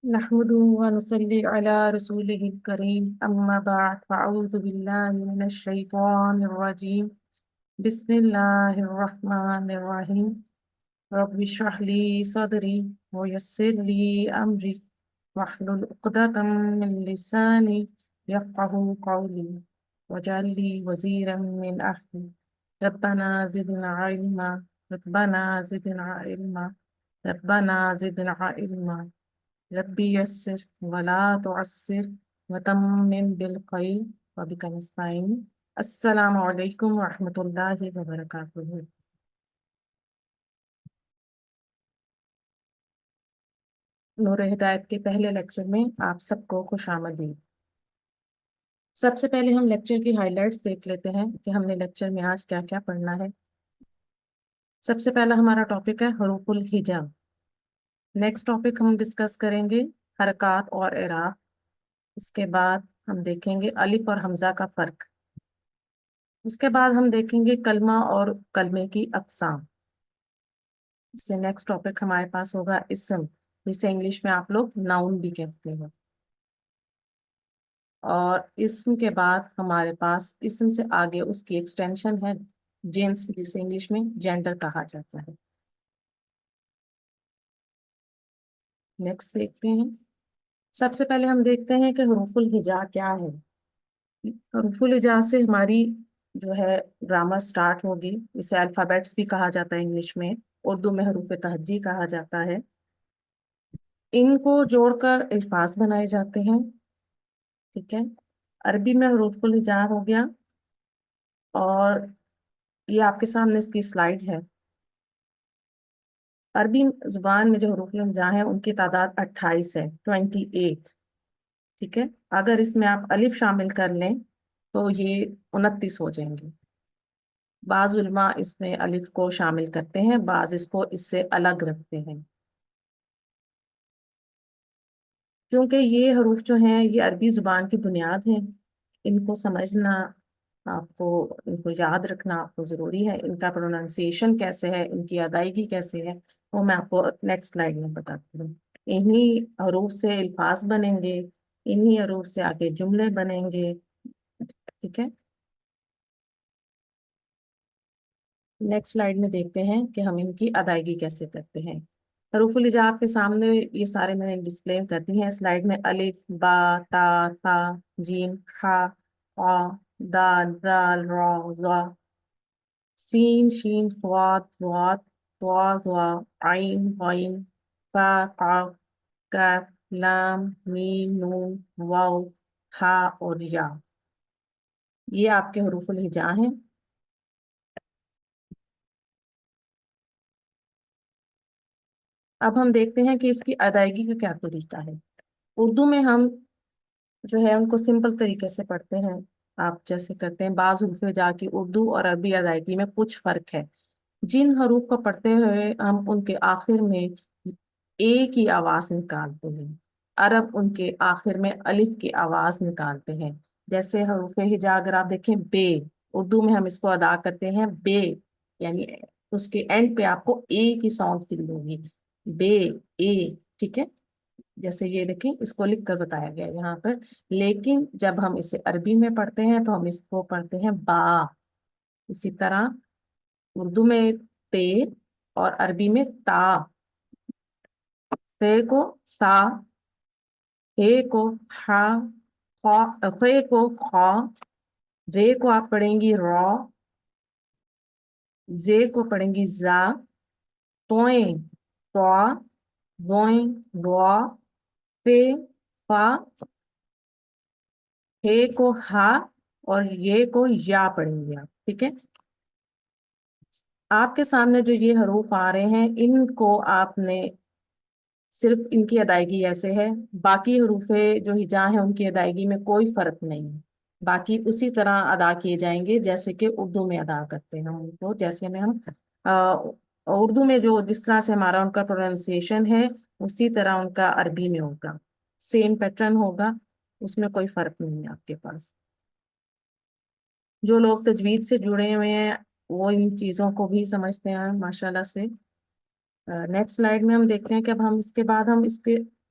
نحمده ونصلي على رسوله الكريم أما بعد فأعوذ بالله من الشيطان الرجيم بسم الله الرحمن الرحيم رب اشرح لي صدري ويسر لي أمري واحلل عقدة من لساني يفقه قولي واجعل لي وزيرا من أهلي ربنا زدنا علما ربنا زدنا علما ربنا زدنا علما ربي يسر ولا تعسر وتمم بالخير وبك نستعين السلام علیکم ورحمۃ اللہ وبرکاتہ۔ نور ہدایت کے پہلے لیکچر میں آپ سب کو خوش آمدید۔ سب سے پہلے ہم لیکچر کی ہائی لائٹس دیکھ لیتے ہیں کہ ہم نے لیکچر میں آج کیا کیا پڑھنا ہے۔ سب سے پہلا ہمارا ٹاپک ہے حروف الہجا۔ نیکسٹ ٹاپک ہم ڈسکس کریں گے حرکات اور اعراب۔ اس کے بعد ہم دیکھیں گے الف اور حمزہ کا فرق۔ اس کے بعد ہم دیکھیں گے کلمہ اور کلمے کی اقسام۔ اس سے نیکسٹ ٹاپک ہمارے پاس ہوگا اسم، جسے انگلش میں آپ لوگ ناؤن بھی کہتے ہیں۔ اور اسم کے بعد ہمارے پاس اسم سے آگے اس کی ایکسٹینشن ہے جنس، جسے انگلش میں جینڈر کہا جاتا ہے۔ نیکسٹ دیکھتے ہیں۔ سب سے پہلے ہم دیکھتے ہیں کہ حروف الہجا کیا ہے۔ حروف الہجا سے ہماری جو ہے گرامر سٹارٹ ہوگی۔ اسے الفابیٹس بھی کہا جاتا ہے انگلش میں، اردو میں حروف تہجی کہا جاتا ہے۔ ان کو جوڑ کر الفاظ بنائے جاتے ہیں، ٹھیک ہے۔ عربی میں حروف الہجا ہو گیا، اور یہ آپ کے سامنے اس کی سلائیڈ ہے۔ عربی زبان میں جو حروف الہجا ہیں ان کی تعداد 28 ہے، 28، ٹھیک ہے۔ اگر اس میں آپ الف شامل کر لیں تو یہ 29 ہو جائیں گے۔ بعض علماء اس میں الف کو شامل کرتے ہیں، بعض اس کو اس سے الگ رکھتے ہیں، کیونکہ یہ حروف جو ہیں یہ عربی زبان کی بنیاد ہیں۔ ان کو سمجھنا، آپ کو ان کو یاد رکھنا آپ کو ضروری ہے۔ ان کا پروننسیشن کیسے ہے، ان کی ادائیگی کیسے ہے، وہ میں آپ کو نیکسٹ سلائیڈ میں بتاتی ہوں۔ انہی حروف سے الفاظ بنیں گے، انہی حروف سے آگے جملے بنیں گے، ٹھیک ہے۔ نیکسٹ سلائیڈ میں دیکھتے ہیں کہ ہم ان کی ادائیگی کیسے کرتے ہیں۔ حروف الہجا آپ کے سامنے یہ سارے میں نے ڈسپلے کرتی ہیں سلائیڈ میں۔ الف، با، تا، ثا، جیم، خا، قا، دال، ذال، را، ضا، سین، شین، صاد، ضاد، طا، ظا، عین، غین، فا، قاف، کاف، لام، میم، نون، واو، ہا اور یا۔ یہ آپ کے حروف الہجا ہیں۔ اب ہم دیکھتے ہیں کہ اس کی ادائیگی کا کیا طریقہ ہے۔ اردو میں ہم جو ہے ان کو سمپل طریقے سے پڑھتے ہیں، آپ جیسے کرتے ہیں۔ بعض حروف الہجا کی اردو اور عربی ادائیگی میں کچھ فرق ہے۔ جن حروف کو پڑھتے ہوئے ہم ان کے آخر میں اے کی آواز نکالتے ہیں، عرب ان کے آخر میں الف کی آواز نکالتے ہیں۔ جیسے حروف ہجا اگر آپ دیکھیں بے، اردو میں ہم اس کو ادا کرتے ہیں بے، یعنی اس کے اینڈ پہ آپ کو اے کی ساؤنڈ فیل ہوگی، بے، اے، ٹھیک ہے۔ جیسے یہ دیکھیں، اس کو لکھ کر بتایا گیا ہے یہاں پر۔ لیکن جب ہم اسے عربی میں پڑھتے ہیں تو ہم اس کو پڑھتے ہیں با۔ اسی طرح اردو میں تے اور عربی میں تا۔ تے کو سا، ہے کو ہا، خے کو خا، رے کو آپ پڑھیں گی را، زے کو پڑھیں گی زا، توئیں طا، ضوئیں ضا، فے فا، ہے کو ہا، اور یہ کو یا پڑھیں گے آپ، ٹھیک ہے۔ آپ کے سامنے جو یہ حروف آ رہے ہیں ان کو آپ نے صرف ان کی ادائیگی ایسے ہے، باقی حروف جو ہجا ہیں ان کی ادائیگی میں کوئی فرق نہیں ہے، باقی اسی طرح ادا کیے جائیں گے جیسے کہ اردو میں ادا کرتے ہیں ان کو۔ جیسے میں ہم اردو میں جو جس طرح سے ہمارا ان کا پروننسیشن ہے اسی طرح ان کا عربی میں ہوگا، سیم پیٹرن ہوگا، اس میں کوئی فرق نہیں ہے آپ کے پاس۔ جو لوگ تجوید سے جڑے ہوئے ہیں وہ ان چیزوں کو بھی سمجھتے ہیں ماشاءاللہ سے۔ نیکسٹ سلائیڈ میں ہم دیکھتے ہیں کہ اب ہم اس کے بعد ہم اس پہ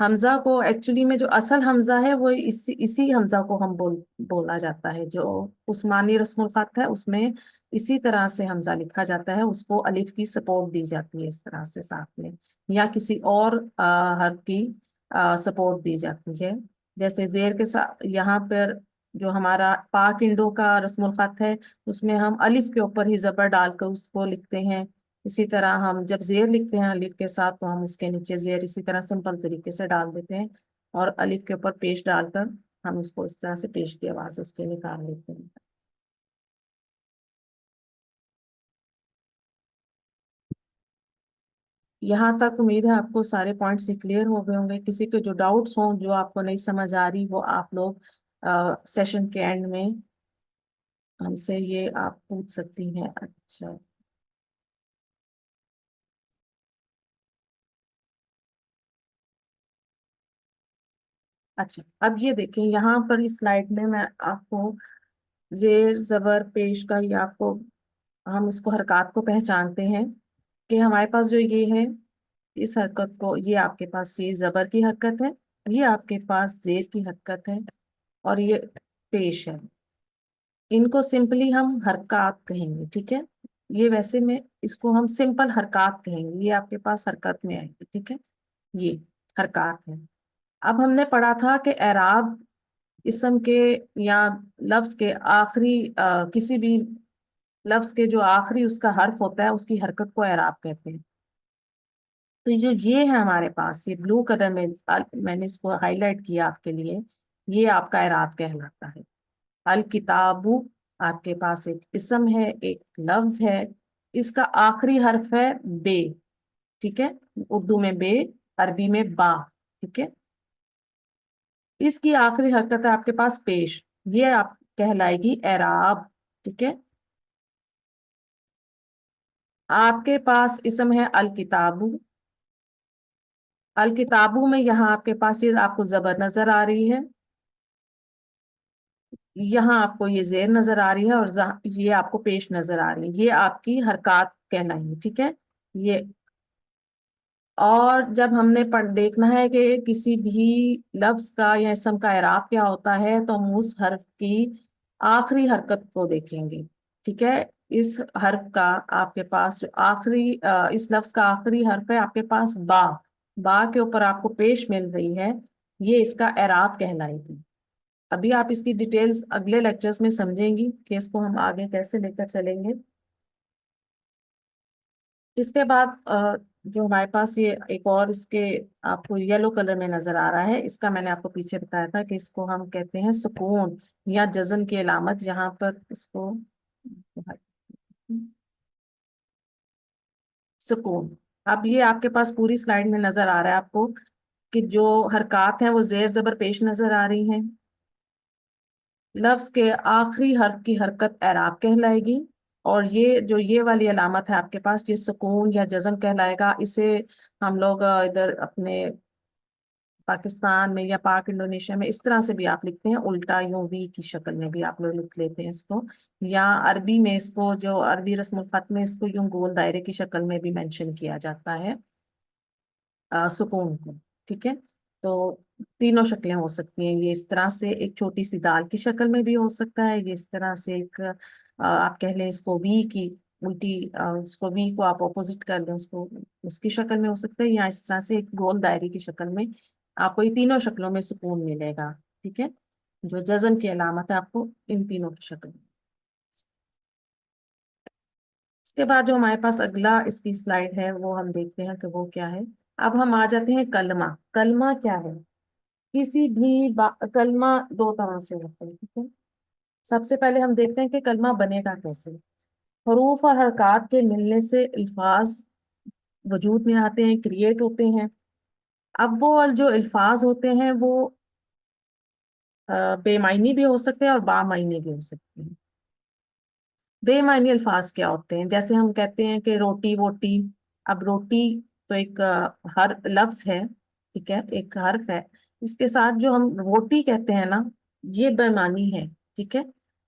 حمزہ کو ایکچولی میں جو اصل حمزہ ہے وہ اسی حمزہ کو ہم بولا جاتا ہے، جو عثمانی رسم الخط ہے اس میں اسی طرح سے حمزہ لکھا جاتا ہے، اس کو الف کی سپورٹ دی جاتی ہے اس طرح سے ساتھ میں، یا کسی اور حرف کی سپورٹ دی جاتی ہے، جیسے زیر کے ساتھ یہاں پر جو ہمارا پاک انڈو کا رسم الخط ہے اس میں ہم الف کے اوپر ہی زبر ڈال کر اس کو لکھتے ہیں، اسی طرح ہم جب زیر لکھتے ہیں الف کے ساتھ تو ہم اس کے نیچے زیر اسی طرح سمپل طریقے سے ڈال دیتے ہیں، اور الف کے اوپر پیش ڈال کر ہم اس کو اس طرح سے پیش کی آواز اس کے نکال لیتے ہیں۔ یہاں تک امید ہے آپ کو سارے پوائنٹس کلیئر ہو گئے ہوں گے، کسی کے جو ڈاؤٹس ہوں جو آپ کو نہیں سمجھ آ رہی وہ آپ لوگ سیشن کے اینڈ میں ہم سے یہ آپ پوچھ سکتی ہیں۔ اچھا اچھا، اب یہ دیکھیں یہاں پر اس سلائڈ میں آپ کو زیر زبر پیش کا یہ آپ کو ہم اس کو حرکات کو پہچانتے ہیں کہ ہمارے پاس جو یہ ہے اس حرکت کو، یہ آپ کے پاس یہ زبر کی حرکت ہے، یہ آپ کے پاس زیر کی حرکت ہے، اور یہ پیش ہے، ان کو سمپلی ہم حرکات کہیں گے، ٹھیک ہے؟ یہ ویسے میں اس کو ہم سمپل حرکات کہیں گے، یہ آپ کے پاس حرکت میں آئے گی، ٹھیک ہے؟ یہ حرکات ہے۔ اب ہم نے پڑھا تھا کہ اعراب اسم کے یا لفظ کے آخری کسی بھی لفظ کے جو آخری اس کا حرف ہوتا ہے اس کی حرکت کو اعراب کہتے ہیں۔ تو جو یہ ہے ہمارے پاس یہ بلو کلر میں نے اس کو ہائی لائٹ کیا آپ کے لیے، یہ آپ کا اعراب کہلاتا ہے۔ الکتابو آپ کے پاس ایک اسم ہے، ایک لفظ ہے، اس کا آخری حرف ہے بے، ٹھیک ہے؟ اردو میں بے، عربی میں با، ٹھیک ہے؟ اس کی آخری حرکت ہے آپ کے پاس پیش، یہ آپ کہلائے گی اعراب، ٹھیک ہے؟ آپ کے پاس اسم ہے الکتابو، الکتابو میں یہاں آپ کے پاس یہ آپ کو زبر نظر آ رہی ہے، یہاں آپ کو یہ زیر نظر آ رہی ہے، اور یہ آپ کو پیش نظر آ رہی ہے، یہ آپ کی حرکات کہلائیں گی، ٹھیک ہے؟ یہ اور جب ہم نے دیکھنا ہے کہ کسی بھی لفظ کا یا اسم کا اعراب کیا ہوتا ہے تو ہم اس حرف کی آخری حرکت کو دیکھیں گے، ٹھیک ہے؟ اس حرف کا آپ کے پاس جو آخری اس لفظ کا آخری حرف ہے آپ کے پاس با، با کے اوپر آپ کو پیش مل رہی ہے، یہ اس کا اعراب کہلائے گی۔ ابھی آپ اس کی ڈیٹیلز اگلے لیکچرز میں سمجھیں گی کہ اس کو ہم آگے کیسے لے کر چلیں گے۔ اس کے بعد جو ہمارے پاس یہ ایک اور اس کے آپ کو یلو کلر میں نظر آ رہا ہے، اس کا میں نے آپ کو پیچھے بتایا تھا کہ اس کو ہم کہتے ہیں سکون یا جزم کی علامت، یہاں پر اس کو سکون۔ اب یہ آپ کے پاس پوری سلائیڈ میں نظر آ رہا ہے آپ کو کہ جو حرکات ہیں وہ زیر زبر پیش نظر آ رہی ہیں، لفظ کے آخری حرف کی حرکت اعراب کہلائے گی، اور یہ جو یہ والی علامت ہے آپ کے پاس یہ سکون یا جزم کہلائے گا۔ اسے ہم لوگ ادھر اپنے پاکستان میں یا پاک انڈونیشیا میں اس طرح سے بھی آپ لکھتے ہیں، الٹا یوں وی کی شکل میں بھی آپ لوگ لکھ لیتے ہیں اس کو، یا عربی میں اس کو جو عربی رسم الخط میں اس کو یوں گول دائرے کی شکل میں بھی مینشن کیا جاتا ہے سکون کو، ٹھیک ہے؟ تو تینوں شکلیں ہو سکتی ہیں، یہ اس طرح سے ایک چھوٹی سی دال کی شکل میں بھی ہو سکتا ہے، یہ اس طرح سے ایک آپ کہہ لیں اس کو وی کی الٹی اس کو وی کو آپ اپوزٹ کر لیں اس کو اس کی شکل میں ہو سکتا ہے، یا اس طرح سے ایک گول دائرے کی شکل میں آپ کو یہ تینوں شکلوں میں سکون ملے گا، ٹھیک ہے؟ جو جزم کی علامت ہے آپ کو ان تینوں کی شکل میں۔ اس کے بعد جو ہمارے پاس اگلا اس کی سلائیڈ ہے وہ ہم دیکھتے ہیں کہ وہ کیا ہے۔ اب ہم آ جاتے ہیں کلمہ۔ کلمہ کیا ہے؟ کسی بھی کلمہ دو طرح سے ہوتا ہے، ٹھیک ہے؟ سب سے پہلے ہم دیکھتے ہیں کہ کلمہ بنے گا کیسے۔ حروف اور حرکات کے ملنے سے الفاظ وجود میں آتے ہیں، کریٹ ہوتے ہیں۔ اب وہ جو الفاظ ہوتے ہیں وہ بے معنی بھی ہو سکتے ہیں اور با معنی بھی ہو سکتے ہیں۔ بے معنی الفاظ کیا ہوتے ہیں؟ جیسے ہم کہتے ہیں کہ روٹی ووٹی، اب روٹی تو ایک ہر لفظ ہے، ٹھیک ہے، ایک حرف ہے، اس کے ساتھ جو ہم روٹی کہتے ہیں نا یہ بے معنی ہے، ٹھیک ہے؟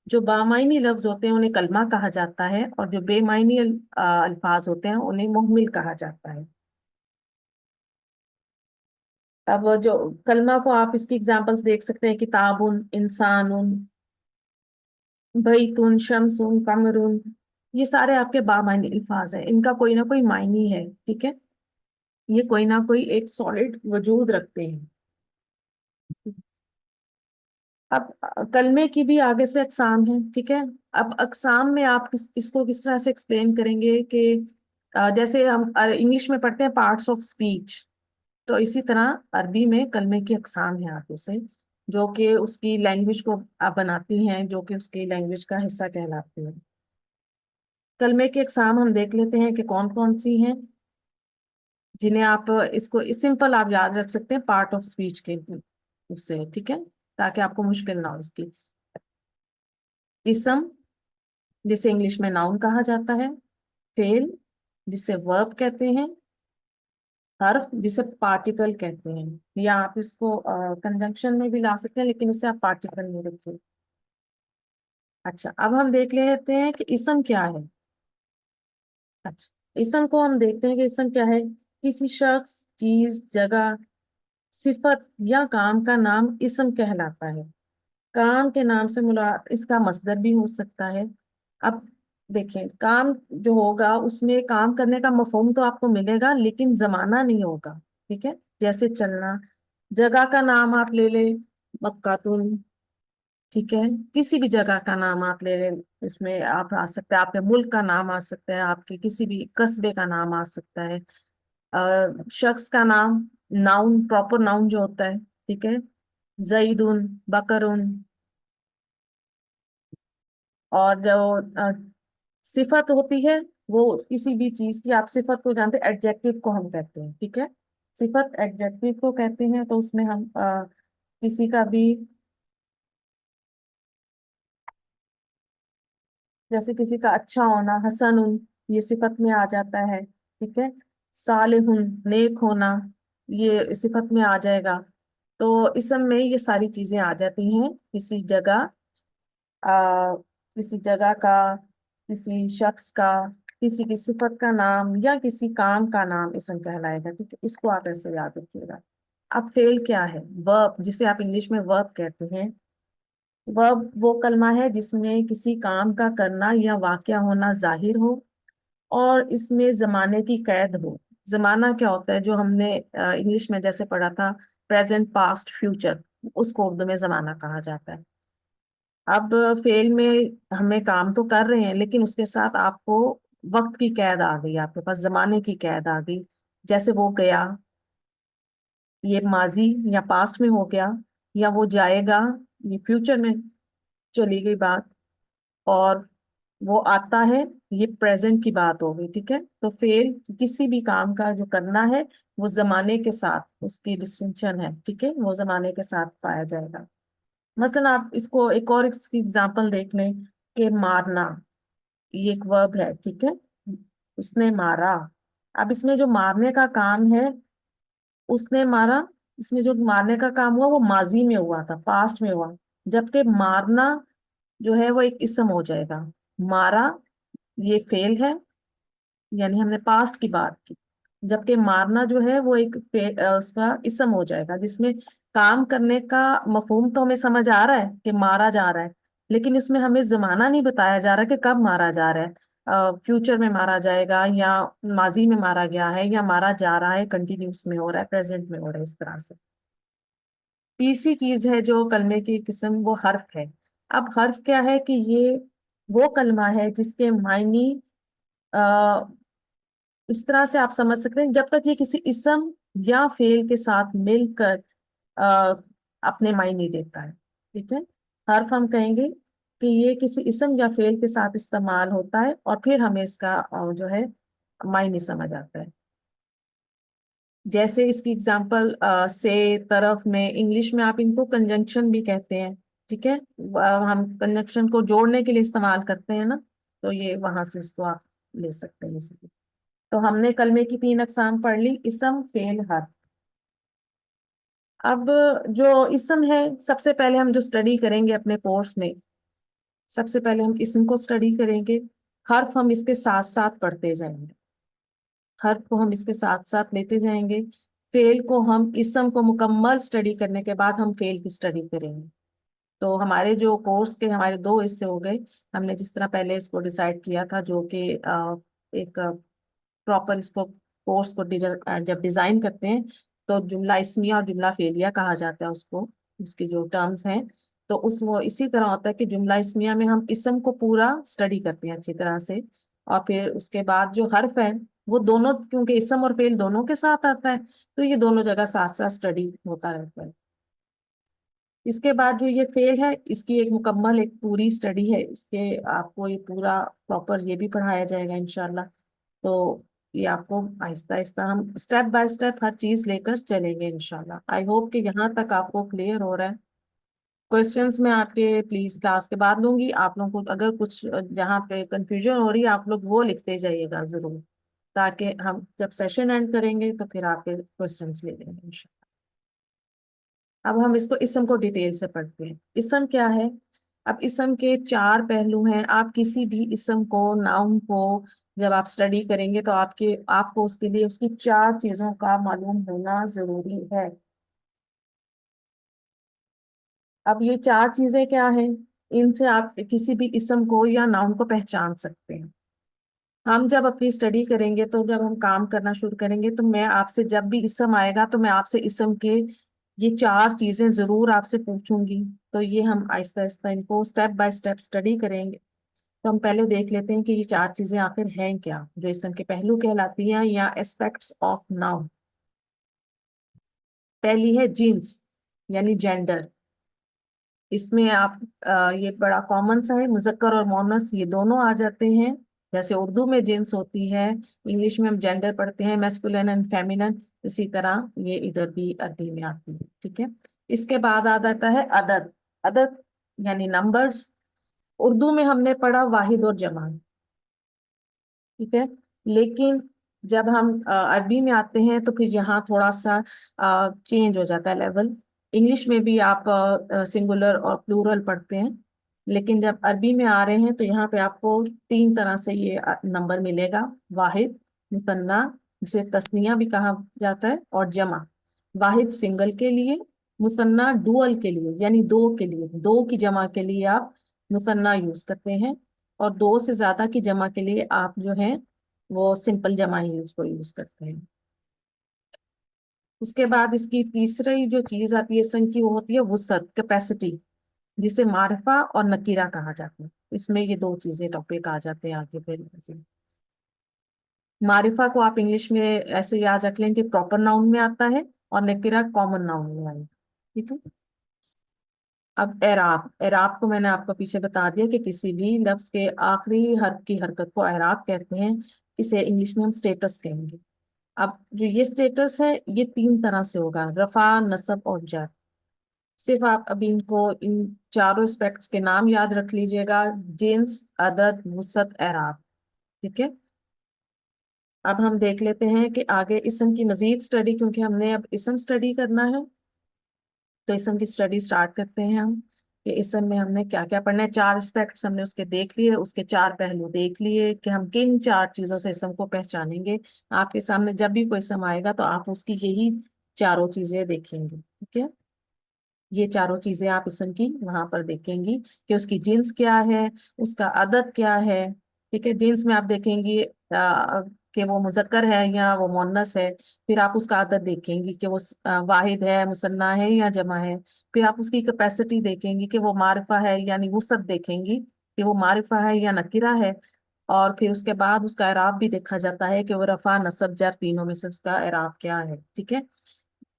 جو بامعنی لفظ ہوتے ہیں انہیں کلمہ کہا جاتا ہے، اور جو بے معنی الفاظ ہوتے ہیں انہیں محمل کہا جاتا ہے۔ اب جو کلمہ کو آپ اس کی ایگزامپلس دیکھ سکتے ہیں، کتابن، انسانن، بیتن، شمسن، قمرن، یہ سارے آپ کے بامعنی الفاظ ہیں، ان کا کوئی نہ کوئی معنی ہے، ٹھیک ہے، یہ کوئی نہ کوئی ایک سالڈ وجود رکھتے ہیں۔ اب کلمے کی بھی آگے سے اقسام ہیں، ٹھیک ہے۔ اب اقسام میں آپ اس کو کس طرح سے ایکسپلین کریں گے کہ جیسے ہم انگلش میں پڑھتے ہیں پارٹس آف اسپیچ، تو اسی طرح عربی میں کلمے کی اقسام ہیں آگے سے، جو کہ اس کی لینگویج کو بناتی ہیں، جو کہ اس کی لینگویج کا حصہ کہلاتی ہیں۔ کلمے کی اقسام ہم دیکھ لیتے ہیں کہ کون کون سی ہیں، جنہیں آپ اس کو سمپل آپ یاد رکھ سکتے ہیں پارٹ آف اسپیچ کے اس سے، ٹھیک ہے، تاکہ آپ کو مشکل نہ ہو اس کی۔ اسم، جسے انگلش میں ناؤن کہا جاتا ہے، فعل جسے ورب کہتے ہیں، حرف جسے پارٹیکل کہتے ہیں، یا آپ اس کو کنجنکشن میں بھی لا سکتے ہیں، لیکن اسے آپ پارٹیکل میں رکھیے۔ اچھا، اب ہم دیکھ لیتے ہیں کہ اسم کیا ہے۔ اچھا، اسم کو ہم دیکھتے ہیں کہ اسم کیا ہے، کسی شخص، چیز، جگہ، صفت یا کام کا نام اسم کہلاتا ہے۔ کام کے نام سے مراد اس کا مصدر بھی ہو سکتا ہے۔ اب دیکھیں، کام جو ہوگا اس میں کام کرنے کا مفہوم تو آپ کو ملے گا، لیکن زمانہ نہیں ہوگا، ٹھیک ہے، جیسے چلنا۔ جگہ کا نام آپ لے لیں، مکہ، ٹھیک ہے، کسی بھی جگہ کا نام آپ لے لیں، اس میں آپ آ سکتے ہیں، آپ کے ملک کا نام آ سکتا ہے، آپ کے کسی بھی قصبے کا نام آ سکتا ہے، شخص کا نام، ناؤن، پراپر ناؤن جو ہوتا ہے، ٹھیک ہے، زیدن، بکرن۔ اور جو صفت ہوتی ہے، وہ کسی بھی چیز کی، آپ صفت کو جانتے ہیں، ایڈجیکٹو کو ہم کہتے ہیں، ٹھیک ہے، صفت ایڈجیکٹو کو کہتے ہیں، تو اس میں ہم کسی کا بھی، جیسے کسی کا اچھا ہونا، حسن، یہ صفت میں آ جاتا ہے، ٹھیک ہے، صالح، نیک ہونا، یہ صفت میں آ جائے گا۔ تو اسم میں یہ ساری چیزیں آ جاتی ہیں، آ, کسی جگہ کا، کسی شخص کا، کسی کی صفت کا نام یا کسی کام کا نام اسم کہلائے گا، ٹھیک ہے، اس کو آپ ایسے یاد رکھیے گا۔ اب فعل کیا ہے؟ ورب، جسے آپ انگلش میں ورب کہتے ہیں۔ ورب وہ کلمہ ہے جس میں کسی کام کا کرنا یا واقعہ ہونا ظاہر ہو، اور اس میں زمانے کی قید ہو۔ زمانہ کیا ہوتا ہے؟ جو ہم نے انگلش میں جیسے پڑھا تھا، پریزنٹ، پاسٹ، فیوچر، اس کو اردو میں زمانہ کہا جاتا ہے۔ اب فعل میں ہمیں کام تو کر رہے ہیں، لیکن اس کے ساتھ آپ کو وقت کی قید آ گئی، آپ کے پاس زمانے کی قید آ گئی، جیسے وہ گیا، یہ ماضی یا پاسٹ میں ہو گیا، یا وہ جائے گا، یہ فیوچر میں چلی گئی بات، اور وہ آتا ہے، یہ پریزنٹ کی بات ہو گئی، ٹھیک ہے۔ تو فعل کسی بھی کام کا جو کرنا ہے وہ زمانے کے ساتھ، اس کی ڈسٹنکشن ہے، ٹھیک ہے، وہ زمانے کے ساتھ پایا جائے گا۔ مثلا آپ اس کو ایک اور اس کی ایگزامپل دیکھ لیں کہ مارنا، یہ ایک ورب ہے، ٹھیک ہے، اس نے مارا۔ اب اس میں جو مارنے کا کام ہے، اس نے مارا، اس میں جو مارنے کا کام ہوا وہ ماضی میں ہوا تھا، پاسٹ میں ہوا، جبکہ مارنا جو ہے وہ ایک اسم ہو جائے گا۔ مارا یہ فعل ہے، یعنی ہم نے پاسٹ کی بات کی، جبکہ مارنا جو ہے وہ ایک اس کا اسم ہو جائے گا، جس میں کام کرنے کا مفہوم تو ہمیں سمجھ آ رہا ہے کہ مارا جا رہا ہے، لیکن اس میں ہمیں زمانہ نہیں بتایا جا رہا کہ کب مارا جا رہا ہے، فیوچر میں مارا جائے گا، یا ماضی میں مارا گیا ہے، یا مارا جا رہا ہے، کنٹینیوس میں ہو رہا ہے، پریزنٹ میں ہو رہا ہے، اس طرح سے۔ تیسری چیز ہے جو کلمے کی قسم، وہ حرف ہے۔ اب حرف کیا ہے کہ یہ وہ کلمہ ہے جس کے معنی اس طرح سے آپ سمجھ سکتے ہیں، جب تک یہ کسی اسم یا فعل کے ساتھ مل کر آ, اپنے معنی دیتا ہے، ٹھیک ہے۔ حرف ہم کہیں گے کہ یہ کسی اسم یا فعل کے ساتھ استعمال ہوتا ہے، اور پھر ہمیں اس کا جو ہے معنی سمجھ آتا ہے۔ جیسے اس کی اگزامپل سے، طرف میں، انگلش میں آپ ان کو کنجنکشن بھی کہتے ہیں، ٹھیک ہے، ہم کنجنکشن کو جوڑنے کے لیے استعمال کرتے ہیں نا، تو یہ وہاں سے اس کو آپ لے سکتے ہیں اسی لیے۔ تو ہم نے کلمے کی 3 اقسام پڑھ لی، اسم، فعل، حرف۔ اب جو اسم ہے، سب سے پہلے ہم جو اسٹڈی کریں گے اپنے کورس میں، سب سے پہلے ہم اسم کو اسٹڈی کریں گے، حرف ہم اس کے ساتھ ساتھ پڑھتے جائیں گے، حرف کو ہم اس کے ساتھ ساتھ لیتے جائیں گے، فیل کو ہم اسم کو مکمل اسٹڈی کرنے کے بعد ہم فیل کی اسٹڈی کریں گے. تو ہمارے جو کورس کے ہمارے دو حصے ہو گئے. ہم نے جس طرح پہلے اس کو ڈیسائیڈ کیا تھا جو کہ ایک پراپر اس کو کورس کو جب ڈیزائن کرتے ہیں تو جملہ اسمیہ اور جملہ فعلیہ کہا جاتا ہے اس کو، اس کی جو ٹرمز ہیں. تو وہ اسی طرح ہوتا ہے کہ جملہ اسمیہ میں ہم اسم کو پورا اسٹڈی کرتے ہیں اچھی طرح سے، اور پھر اس کے بعد جو حرف ہے وہ دونوں، کیونکہ اسم اور فعل دونوں کے ساتھ آتا ہے تو یہ دونوں جگہ ساتھ ساتھ اسٹڈی ہوتا رہتا ہے. اس کے بعد جو یہ فیل ہے اس کی ایک مکمل ایک پوری اسٹڈی ہے، اس کے آپ کو یہ پورا پراپر یہ بھی پڑھایا جائے گا انشاءاللہ. تو یہ آپ کو آہستہ آہستہ ہم اسٹیپ بائی اسٹیپ ہر چیز لے کر چلیں گے انشاءاللہ. آئی ہوپ کہ یہاں تک آپ کو کلیئر ہو رہا ہے. کوشچنس میں آپ کے پلیز کلاس کے بعد لوں گی. آپ لوگوں کو اگر کچھ جہاں پہ کنفیوژن ہو رہی ہے آپ لوگ وہ لکھتے جائیے گا ضرور، تاکہ ہم جب سیشن اینڈ کریں گے تو پھر آپ کے کوشچنس لے لیں گے انشاءاللہ. اب ہم اس کو اسم کو ڈیٹیل سے پڑھتے ہیں. اسم کیا ہے؟ اب اسم کے چار پہلو ہیں. آپ کسی بھی اسم کو، ناؤن کو جب آپ اسٹڈی کریں گے تو آپ کو اس کے لیے اس کی چار چیزوں کا معلوم ہونا ضروری ہے. اب یہ چار چیزیں کیا ہیں؟ ان سے آپ کسی بھی اسم کو یا ناؤن کو پہچان سکتے ہیں. ہم جب اپنی اسٹڈی کریں گے تو جب ہم کام کرنا شروع کریں گے تو میں آپ سے جب بھی اسم آئے گا تو میں آپ سے اسم کے یہ چار چیزیں ضرور آپ سے پوچھوں گی. تو یہ ہم آہستہ آہستہ ان کو اسٹیپ بائی اسٹیپ اسٹڈی کریں گے. تو ہم پہلے دیکھ لیتے ہیں کہ یہ چار چیزیں آخر ہیں کیا جو اسم کے پہلو کہلاتی ہیں یا اسپیکٹس آف ناؤن. پہلی ہے جنس یعنی جینڈر. اس میں آپ یہ بڑا کامن سا ہے، مذکر اور مونس یہ دونوں آ جاتے ہیں. جیسے اردو میں جنس ہوتی ہے، انگلش میں ہم جینڈر پڑھتے ہیں میسکولین اینڈ فیمینن، اسی طرح یہ ادھر بھی عربی میں آتی ہے. ٹھیک ہے. اس کے بعد آ جاتا ہے عدد. عدد یعنی نمبرز. اردو میں ہم نے پڑھا واحد اور جمع. ٹھیک ہے. لیکن جب ہم عربی میں آتے ہیں تو پھر یہاں تھوڑا سا چینج ہو جاتا ہے لیول. انگلش میں بھی آپ سنگولر اور پلورل پڑھتے ہیں، لیکن جب عربی میں آ رہے ہیں تو یہاں پہ آپ کو تین طرح سے یہ نمبر ملے گا: واحد، مثنیٰ جسے تثنیہ بھی کہا جاتا ہے، اور جمع. واحد سنگل کے لیے، مثنیٰ ڈوئل کے لیے یعنی دو کے لیے، دو کی جمع کے لیے آپ مثنیٰ یوز کرتے ہیں، اور دو سے زیادہ کی جمع کے لیے آپ جو ہے وہ سمپل جمع ہی اس کو یوز کرتے ہیں. اس کے بعد اس کی تیسری جو چیز آتی ہے اسم کی وہ ہوتی ہے وسعت، کیپیسٹی، جسے معرفہ اور نکیرہ کہا جاتا ہے. اس میں یہ دو چیزیں ٹاپک آ جاتے ہیں آگے پھر. معرفہ کو آپ انگلش میں ایسے یاد رکھ لیں کہ پراپر ناؤن میں آتا ہے، اور نکیرہ کامن ناؤن میں آئے گا. ٹھیک ہے. اب اعراب. اعراب کو میں نے آپ کو پیچھے بتا دیا کہ کسی بھی لفظ کے آخری حرف کی حرکت کو اعراب کہتے ہیں. اسے انگلش میں ہم سٹیٹس کہیں گے. اب جو یہ سٹیٹس ہے یہ تین طرح سے ہوگا: رفع، نصب اور جر. صرف آپ ابھی ان چاروں اسپیکٹس کے نام یاد رکھ لیجئے گا: جنس، عدد، وسعت، اعراب. ٹھیک ہے. اب ہم دیکھ لیتے ہیں کہ آگے اسم کی مزید سٹڈی، کیونکہ ہم نے اب اسم سٹڈی کرنا ہے تو اسم کی سٹڈی سٹارٹ کرتے ہیں ہم کہ اسم میں ہم نے کیا کیا پڑھنا ہے. چار اسپیکٹس ہم نے اس کے دیکھ لیے، اس کے چار پہلو دیکھ لیے کہ ہم کن چار چیزوں سے اسم کو پہچانیں گے. آپ کے سامنے جب بھی کوئی اسم آئے گا تو آپ اس کی یہی چاروں چیزیں دیکھیں گے. ٹھیک ہے. یہ چاروں چیزیں آپ اسم کی وہاں پر دیکھیں گی کہ اس کی جنس کیا ہے، اس کا عدد کیا ہے. ٹھیک ہے. جنس میں آپ دیکھیں گی کہ وہ مذکر ہے یا وہ مؤنث ہے. پھر آپ اس کا عدد دیکھیں گی کہ وہ واحد ہے، مثنیٰ ہے یا جمع ہے. پھر آپ اس کی کیپیسٹی دیکھیں گی کہ وہ معرفہ ہے یعنی وسعت دیکھیں گی کہ وہ معرفہ ہے یا نکرہ ہے. اور پھر اس کے بعد اس کا اعراب بھی دیکھا جاتا ہے کہ وہ رفع، نصب، جر تینوں میں سے اس کا اعراب کیا ہے. ٹھیک ہے.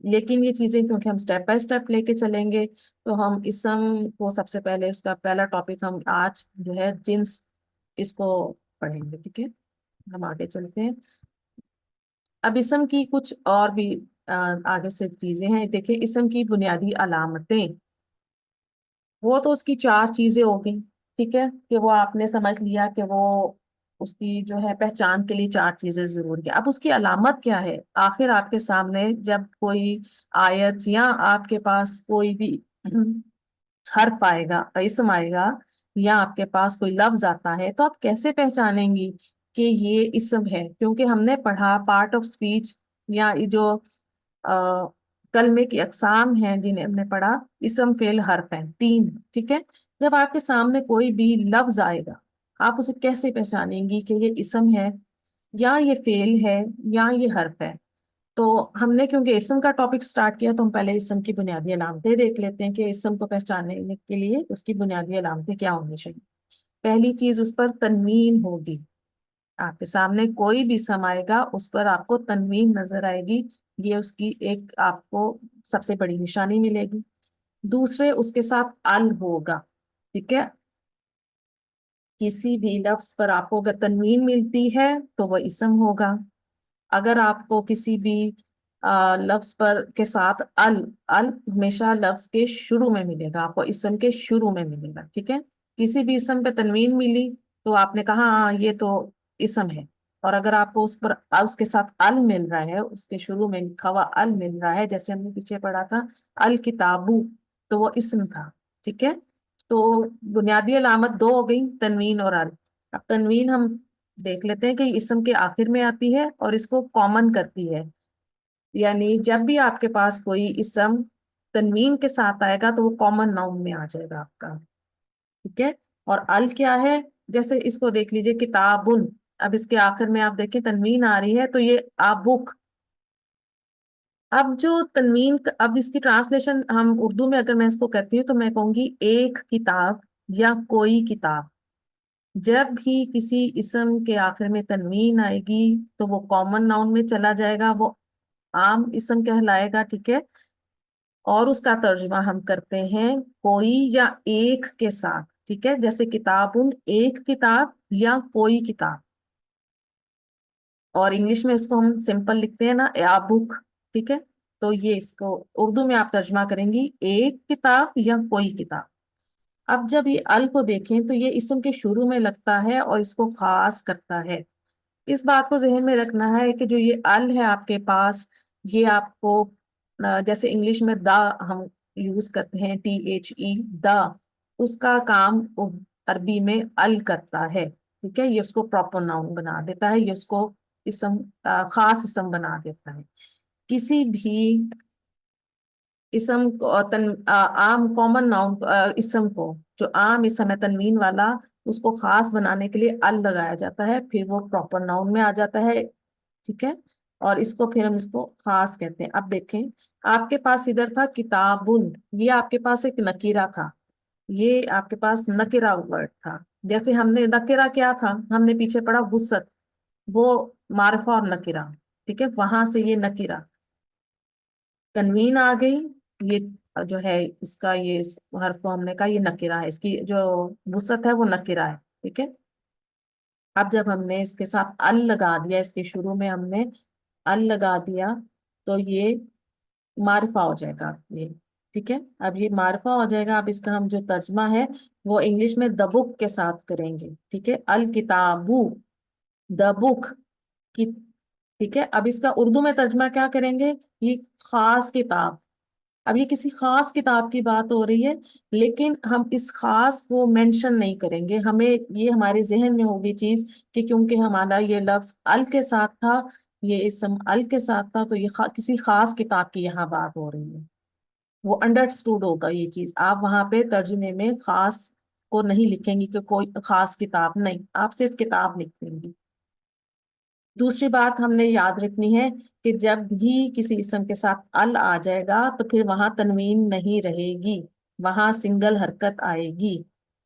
لیکن یہ چیزیں کیونکہ ہم سٹیپ بائی سٹیپ لے کے چلیں گے تو ہم اسم کو سب سے پہلے اس کا پہلا ٹاپک ہم آج جو ہے جنس، اس کو پڑھیں گے. ٹھیک ہے. ہم آگے چلتے ہیں. اب اسم کی کچھ اور بھی آگے سے چیزیں ہیں. دیکھیں اسم کی بنیادی علامتیں، وہ تو اس کی چار چیزیں ہو گئی. ٹھیک ہے کہ وہ آپ نے سمجھ لیا کہ وہ اس کی جو ہے پہچان کے لیے چار چیزیں ضروری ہے. اب اس کی علامت کیا ہے؟ آخر آپ کے سامنے جب کوئی آیت یا آپ کے پاس کوئی بھی حرف آئے گا، اسم آئے گا، یا آپ کے پاس کوئی لفظ آتا ہے تو آپ کیسے پہچانیں گی کہ یہ اسم ہے؟ کیونکہ ہم نے پڑھا پارٹ آف اسپیچ یا جو کلمے کی اقسام ہیں جنہیں ہم نے پڑھا، اسم فعل حرف ہیں 3، ٹھیک ہے۔ جب آپ کے سامنے کوئی بھی لفظ آئے گا، آپ اسے کیسے پہچانیں گی کہ یہ اسم ہے یا یہ فعل ہے یا یہ حرف ہے؟ تو ہم نے کیونکہ اسم کا ٹاپک سٹارٹ کیا تو ہم پہلے اسم کی بنیادی علامتیں دیکھ لیتے ہیں کہ اسم کو پہچاننے کے لیے اس کی بنیادی علامتیں کیا ہونی چاہیے۔ پہلی چیز، اس پر تنوین ہوگی۔ آپ کے سامنے کوئی بھی اسم آئے گا، اس پر آپ کو تنوین نظر آئے گی، یہ اس کی ایک آپ کو سب سے بڑی نشانی ملے گی۔ دوسرے، اس کے ساتھ ال ہوگا، ٹھیک ہے۔ کسی بھی لفظ پر آپ کو اگر تنوین ملتی ہے تو وہ اسم ہوگا۔ اگر آپ کو کسی بھی لفظ پر کے ساتھ ال ہمیشہ لفظ کے شروع میں ملے گا، آپ کو اسم کے شروع میں ملے گا، ٹھیک ہے۔ کسی بھی اسم پہ تنوین ملی تو آپ نے کہا ہاں یہ تو اسم ہے، اور اگر آپ کو اس پر اس کے ساتھ ال مل رہا ہے، اس کے شروع میں لکھا ہوا ال مل رہا ہے، جیسے ہم نے پیچھے پڑھا تھا الکتابو، تو وہ اسم تھا، ٹھیک ہے۔ تو بنیادی علامت 2 ہو گئی، تنوین اور ال۔ اب تنوین ہم دیکھ لیتے ہیں کہ اسم کے آخر میں آتی ہے اور اس کو کامن کرتی ہے، یعنی جب بھی آپ کے پاس کوئی اسم تنوین کے ساتھ آئے گا تو وہ کامن ناؤن میں آ جائے گا آپ کا، ٹھیک ہے۔ اور ال کیا ہے؟ جیسے اس کو دیکھ لیجئے کتابن، اب اس کے آخر میں آپ دیکھیں تنوین آ رہی ہے تو یہ آبک۔ اب جو تنوین اب اس کی ٹرانسلیشن ہم اردو میں اگر میں اس کو کرتی ہوں تو میں کہوں گی ایک کتاب یا کوئی کتاب۔ جب بھی کسی اسم کے آخر میں تنوین آئے گی تو وہ کامن ناؤن میں چلا جائے گا، وہ عام اسم کہلائے گا، ٹھیک ہے۔ اور اس کا ترجمہ ہم کرتے ہیں کوئی یا ایک کے ساتھ، ٹھیک ہے، جیسے کتابن ایک کتاب یا کوئی کتاب۔ اور انگلش میں اس کو ہم سمپل لکھتے ہیں نا، اے بک، ٹھیک ہے۔ تو یہ اس کو اردو میں آپ ترجمہ کریں گی ایک کتاب یا کوئی کتاب۔ اب جب یہ ال کو دیکھیں تو یہ اسم کے شروع میں لگتا ہے اور اس کو خاص کرتا ہے۔ اس بات کو ذہن میں رکھنا ہے کہ جو یہ ال ہے آپ کے پاس، یہ آپ کو جیسے انگلش میں دا ہم یوز کرتے ہیں THE، دا، اس کا کام عربی میں ال کرتا ہے، ٹھیک ہے۔ یہ اس کو پراپر ناؤن بنا دیتا ہے، یہ اس کو اسم خاص اسم بنا دیتا ہے۔ کسی بھی اسم کو عام کامن ناؤن اسم کو، جو عام اسم ہے تنوین والا، اس کو خاص بنانے کے لیے ال لگایا جاتا ہے، پھر وہ پراپر ناؤن میں آ جاتا ہے، ٹھیک ہے۔ اور اس کو پھر ہم اس کو خاص کہتے ہیں۔ اب دیکھیں آپ کے پاس ادھر تھا کتابن، یہ آپ کے پاس ایک نکیرہ تھا، یہ آپ کے پاس نکرہ ورڈ تھا۔ جیسے ہم نے نکرہ کیا تھا، ہم نے پیچھے پڑھا وسعت، وہ معرفہ اور نکرہ، ٹھیک ہے، وہاں سے یہ نکرہ، تنوین آ گئی، یہ جو ہے اس کا یہ حرف کو ہم نے کہا یہ نکرہ ہے، اس کی جو وسعت ہے وہ نکرہ ہے، ٹھیک ہے۔ اب جب ہم نے اس کے ساتھ ال لگا دیا، اس کے شروع میں ہم نے ال لگا دیا تو یہ معرفہ ہو جائے گا، یہ ٹھیک ہے۔ اب یہ معرفہ ہو جائے گا، اب اس کا ہم جو ترجمہ ہے وہ انگلش میں the book کے ساتھ کریں گے، ٹھیک ہے، الکتابو، the book کی، ٹھیک ہے۔ اب اس کا اردو میں ترجمہ کیا کریں گے؟ یہ خاص کتاب۔ اب یہ کسی خاص کتاب کی بات ہو رہی ہے، لیکن ہم اس خاص کو مینشن نہیں کریں گے، ہمیں یہ ہمارے ذہن میں ہوگی چیز کہ کیونکہ ہمارا یہ لفظ ال کے ساتھ تھا، یہ اسم ال کے ساتھ تھا، تو یہ کسی خاص کتاب کی یہاں بات ہو رہی ہے، وہ انڈرسٹوڈ ہوگا یہ چیز۔ آپ وہاں پہ ترجمے میں خاص کو نہیں لکھیں گی کہ کوئی خاص کتاب، نہیں، آپ صرف کتاب لکھ دیں گی۔ دوسری بات ہم نے یاد رکھنی ہے کہ جب بھی کسی اسم کے ساتھ ال آ جائے گا تو پھر وہاں تنوین نہیں رہے گی، وہاں سنگل حرکت آئے گی،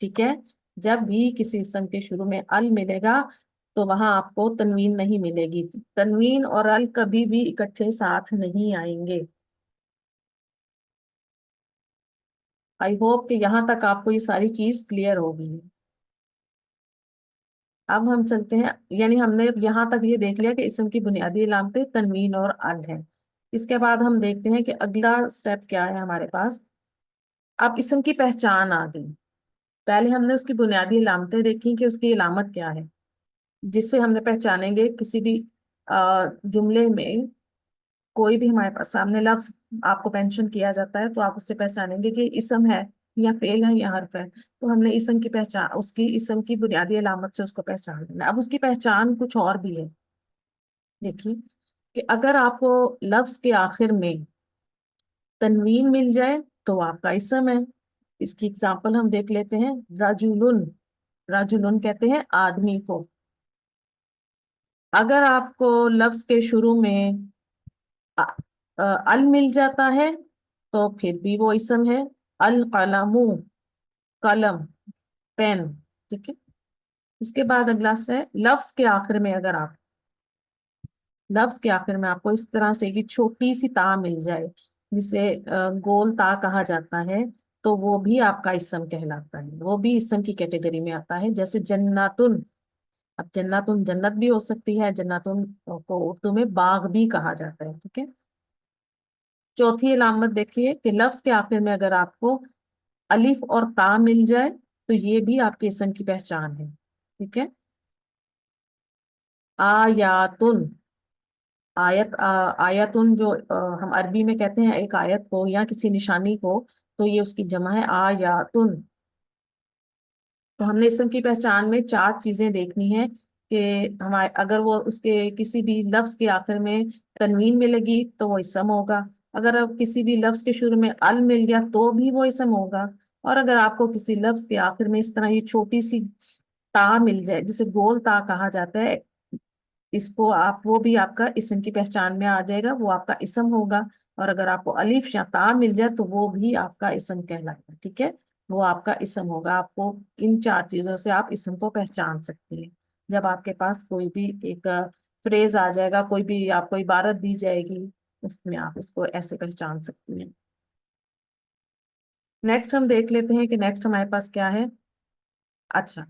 ٹھیک ہے۔ جب بھی کسی اسم کے شروع میں ال ملے گا تو وہاں آپ کو تنوین نہیں ملے گی، تنوین اور ال کبھی بھی اکٹھے ساتھ نہیں آئیں گے۔ آئی ہوپ کہ یہاں تک آپ کو یہ ساری چیز کلیئر ہوگی۔ اب ہم چلتے ہیں، یعنی ہم نے یہاں تک یہ دیکھ لیا کہ اسم کی بنیادی علامتیں تنوین اور ال ہیں۔ اس کے بعد ہم دیکھتے ہیں کہ اگلا سٹیپ کیا ہے ہمارے پاس۔ اب اسم کی پہچان آ گئی، پہلے ہم نے اس کی بنیادی علامتیں دیکھی کہ اس کی علامت کیا ہے، جس سے ہم نے پہچانیں گے کسی بھی جملے میں کوئی بھی ہمارے پاس سامنے لفظ آپ کو مینشن کیا جاتا ہے تو آپ اس سے پہچانیں گے کہ اسم ہے یا فعل ہے یا حرف ہے۔ تو ہم نے اسم کی پہچان، اس کی اسم کی بنیادی علامت سے اس کو پہچان لینا۔ اب اس کی پہچان کچھ اور بھی ہے، دیکھیے کہ اگر آپ کو لفظ کے آخر میں تنوین مل جائے تو آپ کا اسم ہے. اس کی اگزامپل ہم دیکھ لیتے ہیں. رجلن، رجلن کہتے ہیں آدمی کو. اگر آپ کو لفظ کے شروع میں ال مل جاتا ہے تو پھر بھی وہ اسم ہے. القلم، قلم، پین. ٹھیک ہے. اس کے بعد اگلا ہے لفظ کے آخر میں، اگر آپ لفظ کے آخر میں آپ کو اس طرح سے کہ چھوٹی سی تا مل جائے جسے گول تا کہا جاتا ہے، تو وہ بھی آپ کا اسم کہلاتا ہے، وہ بھی اسم کی کیٹیگری میں آتا ہے. جیسے جناتن. اب جناتن جنت بھی ہو سکتی ہے، جناتن کو اردو میں باغ بھی کہا جاتا ہے. ٹھیک ہے. چوتھی علامت دیکھیے کہ لفظ کے آخر میں اگر آپ کو الف اور تا مل جائے تو یہ بھی آپ کے اسم کی پہچان ہے. ٹھیک ہے. آیاتن. آیتن جو ہم عربی میں کہتے ہیں ایک آیت کو یا کسی نشانی کو، تو یہ اس کی جمع ہے آیاتن. تو ہم نے اسم کی پہچان میں چار چیزیں دیکھنی ہے کہ ہمارے اگر وہ اس کے کسی بھی لفظ کے آخر میں تنوین ملے گی تو وہ اسم ہوگا. اگر اب کسی بھی لفظ کے شروع میں ال مل گیا تو بھی وہ اسم ہوگا. اور اگر آپ کو کسی لفظ کے آخر میں اس طرح یہ چھوٹی سی تا مل جائے جسے گول تا کہا جاتا ہے، اس کو وہ بھی آپ کا اسم کی پہچان میں آ جائے گا، وہ آپ کا اسم ہوگا. اور اگر آپ کو الف یا تا مل جائے تو وہ بھی آپ کا اسم کہلائے گا. ٹھیک ہے. وہ آپ کا اسم ہوگا. آپ کو ان چار چیزوں سے آپ اسم کو پہچان سکتے ہیں. جب آپ کے پاس کوئی بھی ایک فریز آ جائے گا، کوئی بھی آپ کو عبارت دی جائے گی، اس میں آپ اس کو ایسے پہچان سکتے ہیں. نیکسٹ ہم دیکھ لیتے ہیں کہ نیکسٹ ہمارے پاس کیا ہے. اچھا،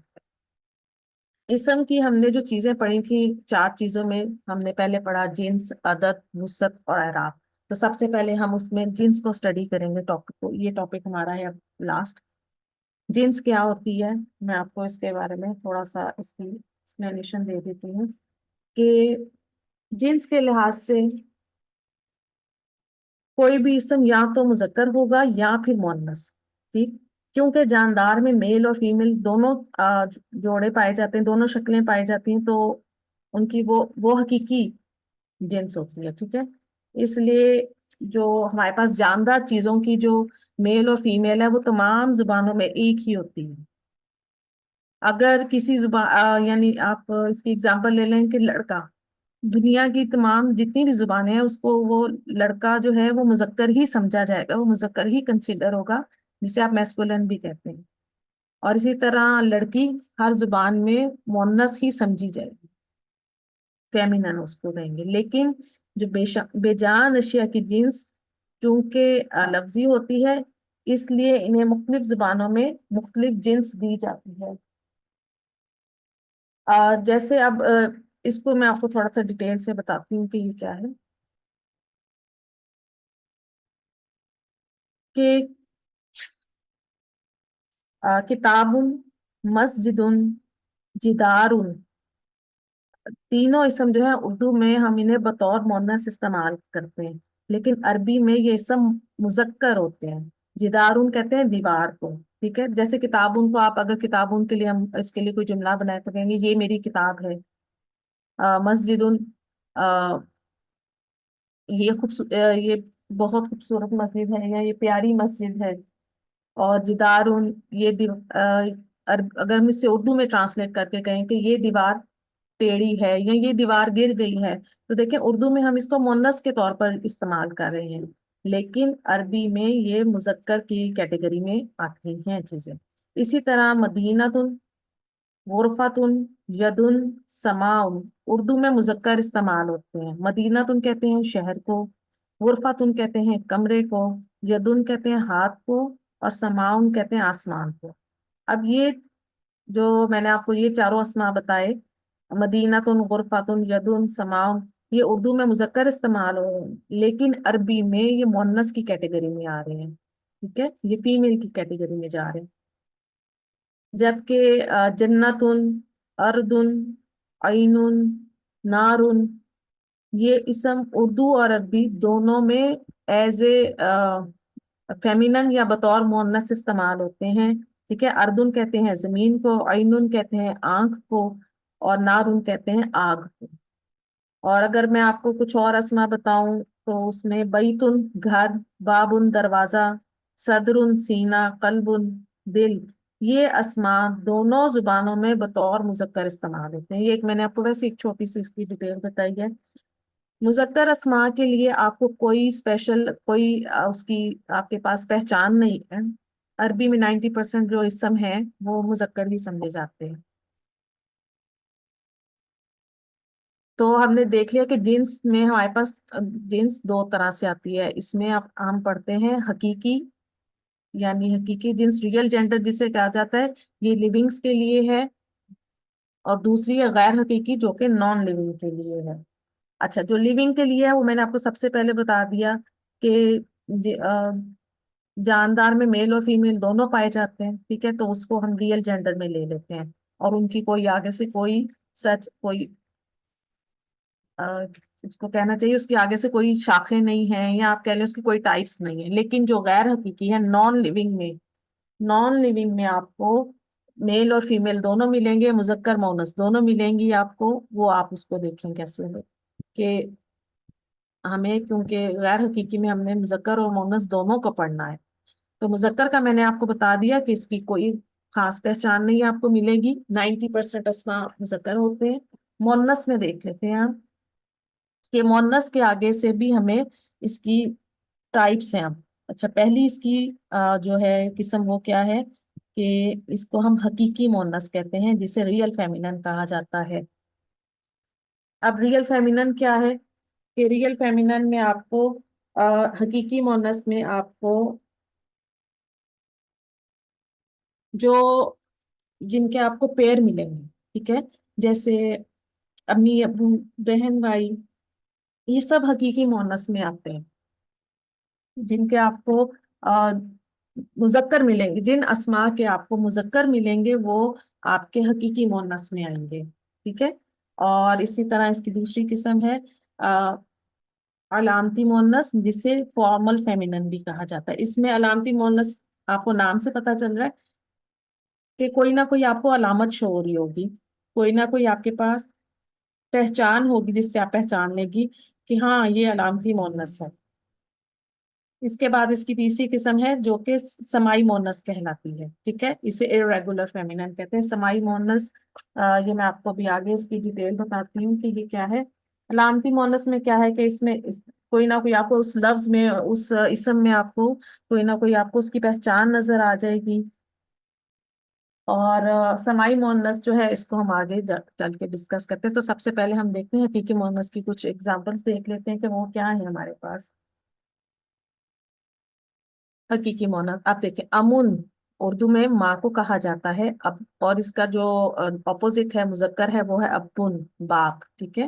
اسم کی ہم نے جو چیزیں پڑھی تھی، چار چیزوں میں ہم نے پہلے پڑھا جنس، عدد، وسعت اور اعراب. تو سب سے پہلے ہم اس میں جنس کو اسٹڈی کریں گے. ٹاپک کو، یہ ٹاپک ہمارا ہے اب لاسٹ. جنس کیا ہوتی ہے، میں آپ کو اس کے بارے میں تھوڑا سا اس کی ایکسپلینیشن دے دیتی ہوں کہ جنس کے لحاظ سے کوئی بھی اسم یا تو مذکر ہوگا یا پھر مؤنث. ٹھیک. کیونکہ جاندار میں میل اور فیمیل دونوں جوڑے پائے جاتے ہیں، دونوں شکلیں پائی جاتی ہیں، تو ان کی وہ حقیقی جنس ہوتی ہے. ٹھیک ہے. اس لیے جو ہمارے پاس جاندار چیزوں کی جو میل اور فیمیل ہے وہ تمام زبانوں میں ایک ہی ہوتی ہے. اگر کسی زبان یعنی آپ اس کی اگزامپل لے لیں کہ لڑکا، دنیا کی تمام جتنی بھی زبانیں ہیں اس کو وہ لڑکا جو ہے وہ مذکر ہی سمجھا جائے گا، وہ مذکر ہی کنسیڈر ہوگا، جسے آپ میسکولن بھی کہتے ہیں. اور اسی طرح لڑکی ہر زبان میں مؤنث ہی سمجھی جائے گی، فیمینن اس کو کہیں گے. لیکن جو بے جان اشیاء کی جنس چونکہ لفظی ہوتی ہے، اس لیے انہیں مختلف زبانوں میں مختلف جنس دی جاتی ہے. جیسے اب اس کو میں آپ کو تھوڑا سا ڈیٹیل سے بتاتی ہوں کہ یہ کیا ہے. کہ کتاب، مسجد، جدار، تینوں اسم جو ہے اردو میں ہم انہیں بطور مؤنث استعمال کرتے ہیں، لیکن عربی میں یہ اسم مذکر ہوتے ہیں. جدارن کہتے ہیں دیوار کو. ٹھیک ہے. جیسے کتابن کو آپ اگر کتابن کے لیے ہم اس کے لیے کوئی جملہ بنائے تو کہیں گے یہ میری کتاب ہے. مسجد، یہ بہت خوبصورت مسجد ہے یا یہ پیاری مسجد ہے. اور جدار، یہ اگر ہم اسے اردو میں ٹرانسلیٹ کر کے کہیں کہ یہ دیوار ٹیڑھی ہے یا یہ دیوار گر گئی ہے، تو دیکھیں اردو میں ہم اس کو مؤنث کے طور پر استعمال کر رہے ہیں، لیکن عربی میں یہ مذکر کی کیٹیگری میں آتی ہیں چیزیں. اسی طرح مدینۃ، غرفتن، یدن، سماؤن اردو میں مذکر استعمال ہوتے ہیں. مدینۃ کہتے ہیں شہر کو، غرفتن کہتے ہیں کمرے کو، یدن کہتے ہیں ہاتھ کو، اور سماؤن کہتے ہیں آسمان کو. اب یہ جو میں نے آپ کو یہ چاروں اسماء بتائے، مدینۃ، غرفتن، یدن، سماؤن، یہ اردو میں مذکر استعمال ہو رہے ہیں، لیکن عربی میں یہ مؤنث کی کیٹیگری میں آ رہے ہیں. ٹھیک ہے. یہ فیمیل کی کیٹیگری میں جا رہے ہیں. جبکہ جنتن، اردن، عینن، نارن، یہ اسم اردو اور عربی دونوں میں ایز اے فیمینن یا بطور مؤنث استعمال ہوتے ہیں. ٹھیک ہے. اردن کہتے ہیں زمین کو، عینن کہتے ہیں آنکھ کو، اور نارن کہتے ہیں آگ کو. اور اگر میں آپ کو کچھ اور اسما بتاؤں تو اس میں بیتن گھر، بابن دروازہ، صدرن سینہ، قلبن دل، یہ اسما دونوں زبانوں میں بطور مذکر استعمال ہوتے ہیں. یہ ایک میں نے آپ کو ویسے ایک چھوٹی سی اس کی ڈیٹیل بتائی ہے. مذکر اسما کے لیے آپ کو کوئی اسپیشل کوئی اس کی آپ کے پاس پہچان نہیں ہے. عربی میں 90% جو اسم ہیں وہ مذکر ہی سمجھے جاتے ہیں. تو ہم نے دیکھ لیا کہ جنس میں ہمارے پاس جنس دو طرح سے آتی ہے. اس میں ہم پڑھتے ہیں حقیقی، یعنی حقیقی جنس ریئل جینڈر جسے کہا جاتا ہے، یہ لیونگس کے لیے ہے، اور دوسری ہے غیر حقیقی جو کہ نان لیونگ کے لیے ہے. اچھا، جو لیونگ کے لیے ہے وہ میں نے آپ کو سب سے پہلے بتا دیا کہ جاندار میں میل اور فیمیل دونوں پائے جاتے ہیں. ٹھیک ہے، تو اس کو ہم ریئل جینڈر میں لے لیتے ہیں، اور ان کی کوئی آگے سے کوئی سچ کوئی اس کو کہنا چاہیے اس کی آگے سے کوئی شاخیں نہیں ہیں، یا آپ کہہ لیں اس کی کوئی ٹائپس نہیں ہیں. لیکن جو غیر حقیقی ہے نان لیونگ میں آپ کو میل اور فیمیل دونوں ملیں گے، مذکر مؤنث دونوں ملیں گی آپ کو. وہ آپ اس کو دیکھیں کیسے ہے کہ ہمیں، کیونکہ غیر حقیقی میں ہم نے مذکر اور مؤنث دونوں کو پڑھنا ہے. تو مذکر کا میں نے آپ کو بتا دیا کہ اس کی کوئی خاص پہچان نہیں آپ کو ملے گی. 90% اسما مذکر ہوتے ہیں. مؤنث میں دیکھ لیتے ہیں ہم کہ مؤنث کے آگے سے بھی ہمیں اس کی ٹائپس ہیں. اچھا، پہلی اس کی جو ہے قسم وہ کیا ہے کہ اس کو ہم حقیقی مؤنث کہتے ہیں، جسے ریئل فیمینن کہا جاتا ہے. اب ریئل فیمینن کیا ہے کہ ریئل فیمینن میں آپ کو حقیقی مؤنث میں آپ کو جو جن کے آپ کو پیر ملیں گے، ٹھیک ہے، جیسے امی ابو، بہن بھائی، یہ سب حقیقی مؤنث میں آتے ہیں. جن کے آپ کو مذکر ملیں گے، جن اسماء کے آپ کو مذکر ملیں گے وہ آپ کے حقیقی مؤنث میں آئیں گے. ٹھیک ہے، اور اسی طرح اس کی دوسری قسم ہے علامتی مؤنث، جسے فارمل فیمینن بھی کہا جاتا ہے. اس میں علامتی مؤنث آپ کو نام سے پتہ چل رہا ہے کہ کوئی نہ کوئی آپ کو علامت شو ہو رہی ہوگی، کوئی نہ کوئی آپ کے پاس پہچان ہوگی جس سے آپ پہچان لے گی کہ ہاں یہ علامتی مؤنث ہے. اس کے بعد اس کی تیسری قسم ہے جو کہ سمائی مؤنث کہلاتی ہے. ٹھیک ہے، اسے irregular feminine کہتے ہیں. سمائی مؤنث یہ میں آپ کو بھی آگے اس کی ڈیٹیل بتاتی ہوں کہ یہ کیا ہے. علامتی مؤنث میں کیا ہے کہ اس میں کوئی نہ کوئی آپ کو اس لفظ میں، اس اسم میں آپ کو کوئی نہ کوئی آپ کو اس کی پہچان نظر آ جائے گی. اور سمائی مؤنث جو ہے اس کو ہم آگے چل کے ڈسکس کرتے ہیں. تو سب سے پہلے ہم دیکھتے ہیں حقیقی مؤنث کی کچھ ایگزامپلس دیکھ لیتے ہیں کہ وہ کیا ہے ہمارے پاس. حقیقی مؤنث آپ دیکھیں، امن اردو میں ماں کو کہا جاتا ہے اب، اور اس کا جو اپوزٹ ہے مذکر ہے وہ ہے ابن، باپ. ٹھیک ہے،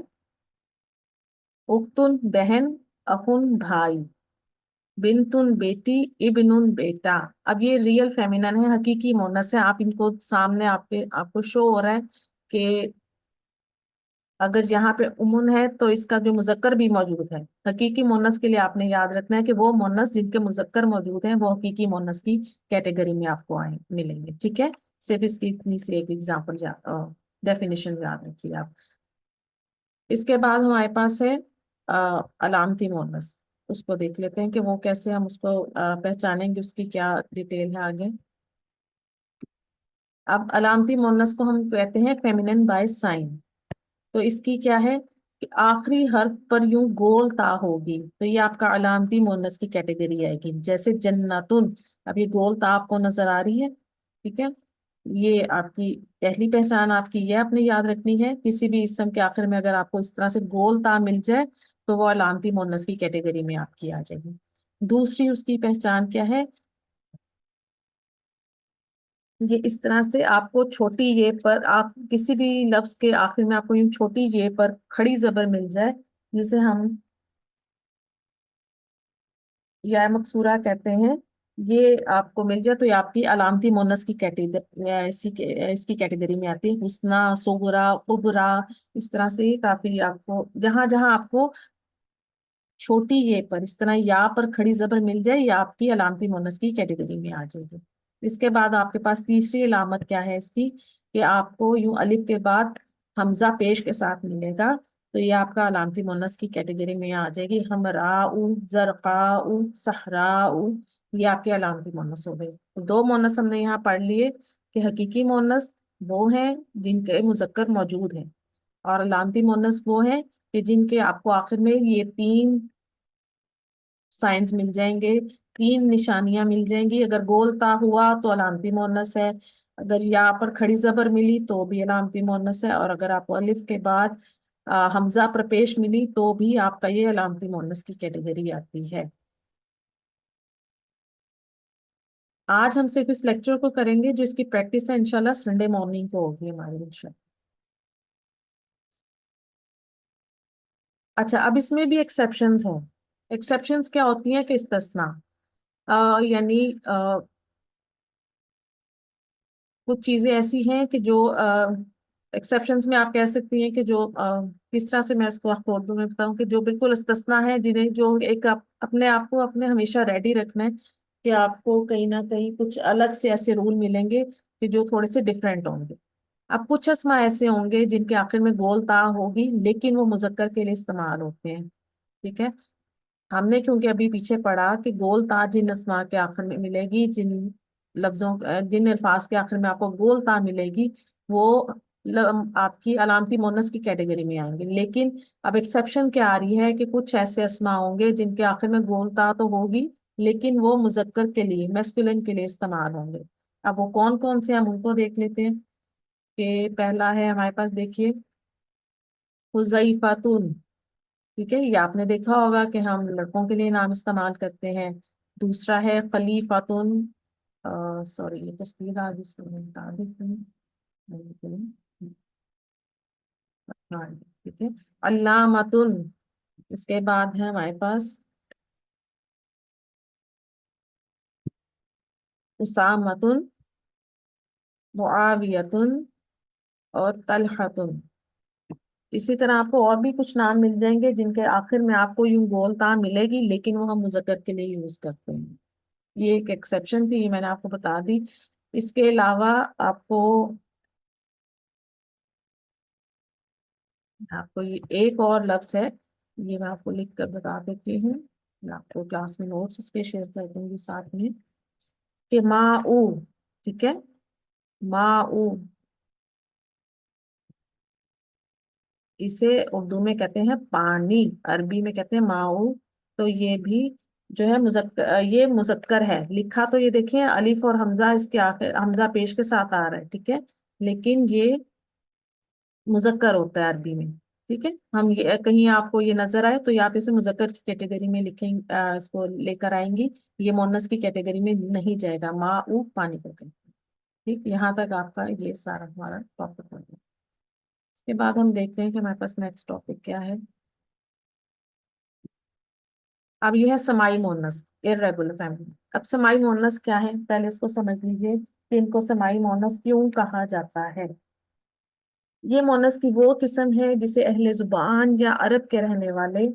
اختن بہن، اخن بھائی، بنتن بیٹی، ابن بیٹا. اب یہ ریئل فیمینن ہے، حقیقی مؤنث ہے. آپ ان کو سامنے آپ کو شو ہو رہا ہے کہ اگر یہاں پہ امن ہے تو اس کا جو مذکر بھی موجود ہے. حقیقی مؤنث کے لیے آپ نے یاد رکھنا ہے کہ وہ مؤنث جن کے مذکر موجود ہیں وہ حقیقی مؤنث کی کیٹیگری میں آپ کو ملیں گے. ٹھیک ہے، صرف اس کی اتنی سی ایک ایگزامپل ڈیفینیشن یاد رکھیے آپ. اس کے بعد ہمارے پاس ہے علامتی مؤنث. اس کو دیکھ لیتے ہیں کہ وہ کیسے ہم اس کو پہچانیں گے، اس کی کیا ڈیٹیل ہے آگے. اب علامتی مؤنث کو ہم کہتے ہیں فیمینن بائی سائن. تو اس کی کیا ہے کہ آخری حرف پر یوں گول تا ہوگی تو یہ آپ کا علامتی مؤنث کی کیٹیگری آئے گی. جیسے جنتن، اب یہ گول تا آپ کو نظر آ رہی ہے. ٹھیک ہے، یہ آپ کی پہلی پہچان آپ کی یہ آپ نے یاد رکھنی ہے. کسی بھی اسم کے آخر میں اگر آپ کو اس طرح سے گول تا مل جائے تو وہ علامتی مؤنث کی کیٹیگری میں آپ کی آ جائے گی. دوسری اس کی پہچان کیا ہے، یہ اس طرح سے آپ کو چھوٹی یہ پر، آپ کسی بھی لفظ کے آخر میں آپ کو یوں چھوٹی یہ پر کھڑی زبر مل جائے جسے ہم یا مقصورہ کہتے ہیں، یہ آپ کو مل جائے تو یہ آپ کی علامتی مؤنث کی کیٹیگری اس کی کیٹیگری میں آتی ہے. حسنہ، صغرا، کبرا، اس طرح سے کافی آپ کو جہاں جہاں آپ کو چھوٹی یہ پر اس طرح یا پر کھڑی زبر مل جائے یا آپ کی علامتی مؤنث کی کیٹیگری میں آ جائے گی. اس کے بعد آپ کے پاس تیسری علامت کیا ہے اس کی کہ آپ کو یوں الف کے بعد حمزہ پیش کے ساتھ ملے گا. تو یہ آپ کا علامتی مونس کی کیٹیگری میں آ جائے گی. حمراء، زرقاء، صحراء، یہ آپ کے علامتی مونس ہو گئے. تو دو مونس ہم نے یہاں پڑھ لیے کہ حقیقی مونس وہ ہیں جن کے مذکر موجود ہیں، اور علامتی مونس وہ ہیں کہ جن کے آپ کو آخر میں یہ تین سائنز مل جائیں گے، تین نشانیاں مل جائیں گی. اگر گول تا ہوا تو علامتی مونس ہے، اگر یا پر کھڑی زبر ملی تو بھی علامتی مونس ہے، اور اگر آپ کو الف کے بعد حمزہ پر پیش ملی تو بھی آپ کا یہ علامتی مونس کی کیٹیگری آتی ہے. آج ہم صرف اس لیکچر کو کریں گے، جو اس کی پریکٹس ہے انشاءاللہ سنڈے مارننگ کو ہوگی ہماری انشاءاللہ. اچھا، اب اس میں بھی ایکسیپشنز ہیں. ایکسیپشنز کیا ہوتی ہیں کہ استثناء، یعنی کچھ چیزیں ایسی ہیں کہ جو ایکسیپشنز میں آپ کہہ سکتی ہیں کہ جو کس طرح سے میں اس کو آپ کو اردو میں بتاؤں کہ جو بالکل استثناء ہے، جنہیں جو ایک اپنے آپ کو اپنے ہمیشہ ریڈی رکھنا ہے کہ آپ کو کہیں نہ کہیں کچھ الگ سے ایسے رول ملیں گے کہ جو تھوڑے سے ڈفرینٹ ہوں گے. اب کچھ اسما ایسے ہوں گے جن کے آخر میں گول تا ہوگی لیکن وہ مذکر کے لیے استعمال ہوتے ہیں. ٹھیک ہے، ہم نے کیونکہ ابھی پیچھے پڑھا کہ گول تا جن اسما کے آخر میں ملے گی، جن لفظوں جن الفاظ کے آخر میں آپ کو گول تا ملے گی، وہ آپ کی علامتی مونس کی کیٹیگری میں آئیں گے. لیکن اب ایکسیپشن کیا آ رہی ہے کہ کچھ ایسے اسما ہوں گے جن کے آخر میں گول تا تو ہوگی لیکن وہ مذکر کے لیے، میسکولن کے لیے استعمال ہوں گے. اب وہ کون کون سے ہم ان کو دیکھ لیتے ہیں. کہ پہلا ہے ہمارے پاس، دیکھیے حذیفۃ. ٹھیک ہے، یہ آپ نے دیکھا ہوگا کہ ہم لڑکوں کے لیے نام استعمال کرتے ہیں. دوسرا ہے خلیفۃ، سوری یہ تشدید آج اس کو میں بتا دیتی ہوں. ہاں، ٹھیک ہے. علامۃ، اس کے بعد ہے ہمارے پاس اسامۃ، معاویۃ اور طلحۃ. اسی طرح آپ کو اور بھی کچھ نام مل جائیں گے جن کے آخر میں آپ کو یوں گول تا ملے گی لیکن وہ ہم مذکر کے لیے یوز کرتے ہیں. یہ ایک ایکسیپشن تھی، یہ میں نے آپ کو بتا دی. اس کے علاوہ آپ کو یہ ایک اور لفظ ہے، یہ میں آپ کو لکھ کر بتا دیتی ہوں. میں آپ کو کلاس میں نوٹس اس کے شیئر کر دوں گی ساتھ میں. کہ ماؤ. ٹھیک ہے، ماؤ اسے اردو میں کہتے ہیں پانی، عربی میں کہتے ہیں ماؤ. تو یہ بھی جو ہے مذکر، یہ مذکر ہے. لکھا تو یہ دیکھیں الف اور حمزہ اس کے آخر، حمزہ پیش کے ساتھ آ رہا ہے. ٹھیک ہے، لیکن یہ مذکر ہوتا ہے عربی میں. ٹھیک ہے، ہم یہ کہیں آپ کو یہ نظر آئے تو آپ اسے مذکر کی کیٹیگری میں لکھیں، اس کو لے کر آئیں گی. یہ مونس کی کیٹیگری میں نہیں جائے گا. ماؤ پانی کو کہتے ہیں. ٹھیک، یہاں تک آپ کا یہ سارا ہمارا ٹاپک ہو گیا. اس کے بعد ہم دیکھتے ہیں کہ ہمارے پاس نیکسٹ ٹاپک کیا ہے. اب یہ ہے سماعی مونس، irregular فیملی. اب سماعی مونس کیا ہے، پہلے اس کو سمجھ لیجیے کہ ان کو سماعی مونس کیوں کہا جاتا ہے. یہ مونس کی وہ قسم ہے جسے اہل زبان یا عرب کے رہنے والے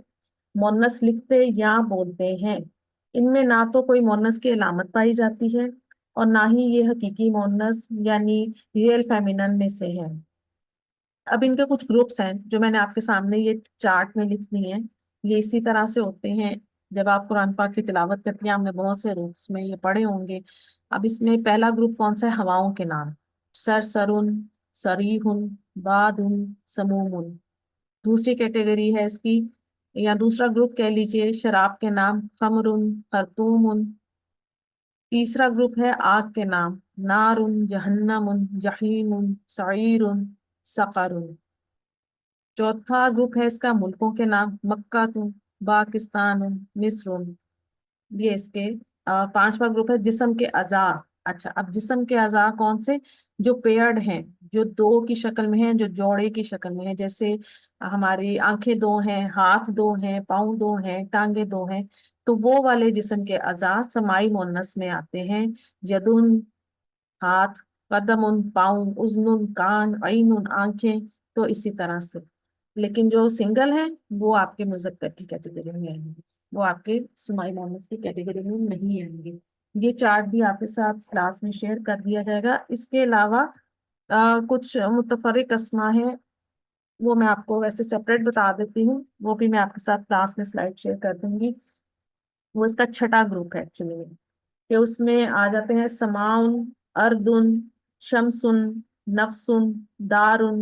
مونس لکھتے یا بولتے ہیں. ان میں نہ تو کوئی مونس کی علامت پائی جاتی ہے اور نہ ہی یہ حقیقی مونس یعنی ریئل فیمینن میں سے ہے. اب ان کے کچھ گروپس ہیں جو میں نے آپ کے سامنے یہ چارٹ میں لکھ دی ہیں. یہ اسی طرح سے ہوتے ہیں. جب آپ قرآن پاک کی تلاوت کرتی ہیں، آپ نے بہت سے گروپس میں یہ پڑھے ہوں گے. اب اس میں پہلا گروپ کون سا ہے، ہواؤں کے نام. سرسرن، سریحن، بادن، سمومن. دوسری کیٹیگری ہے اس کی، یا دوسرا گروپ کہہ لیجئے شراب کے نام، خمرن، خرطوم. تیسرا گروپ ہے آگ کے نام، نارن، جہنم، جحیم، سعیر، سقر. چوتھا گروپ ہے اس کا ملکوں کے نام، مکہ، پاکستان، مصر. یہ اس کے پانچواں گروپ ہے جسم کے اعضاء. اچھا، اب جسم کے اعضاء کون سے، جو پیئرڈ ہیں، جو دو کی شکل میں ہیں، جو جوڑے کی شکل میں ہیں. جیسے ہماری آنکھیں دو ہیں، ہاتھ دو ہیں، پاؤں دو ہیں، ٹانگیں دو ہیں. تو وہ والے جسم کے اعضاء سماعی مونس میں آتے ہیں. یدن ہاتھ، قدم پاؤں، اذن کان، عین آنکھیں. تو اسی طرح سے، لیکن جو سنگل ہیں وہ آپ کے مذکر کی کیٹیگری میں آئیں گے، وہ آپ کے سماعی مونس کی کیٹیگری میں نہیں آئیں گے. یہ چارٹ بھی آپ کے ساتھ کلاس میں شیئر کر دیا جائے گا. اس کے علاوہ کچھ متفرق اسما ہیں وہ میں آپ کو ویسے سیپریٹ بتا دیتی ہوں، وہ بھی میں آپ کے ساتھ کلاس میں سلائڈ شیئر کر دوں گی۔ وہ اس کا چھٹا گروپ ہے ایکچولی میں، کہ اس میں آ جاتے ہیں سماؤن، اردن، شمسن، نفسن، دارن،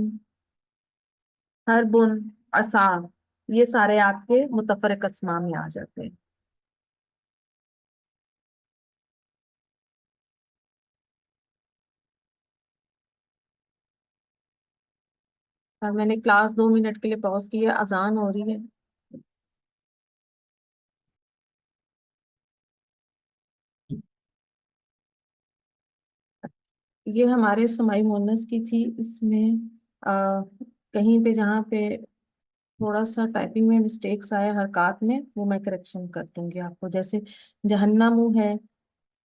حربن، اصاب، یہ سارے آپ کے متفرق اسماء میں آ جاتے ہیں۔ اور میں نے کلاس 2 منٹ کے لیے پاز کی ہے، اذان ہو رہی ہے۔ یہ ہمارے سمائی مونس کی تھی، اس میں کہیں پہ جہاں پہ تھوڑا سا ٹائپنگ میں مسٹیکس آیا حرکات میں، وہ میں کریکشن کر دوں گی آپ کو، جیسے جہنم ہے،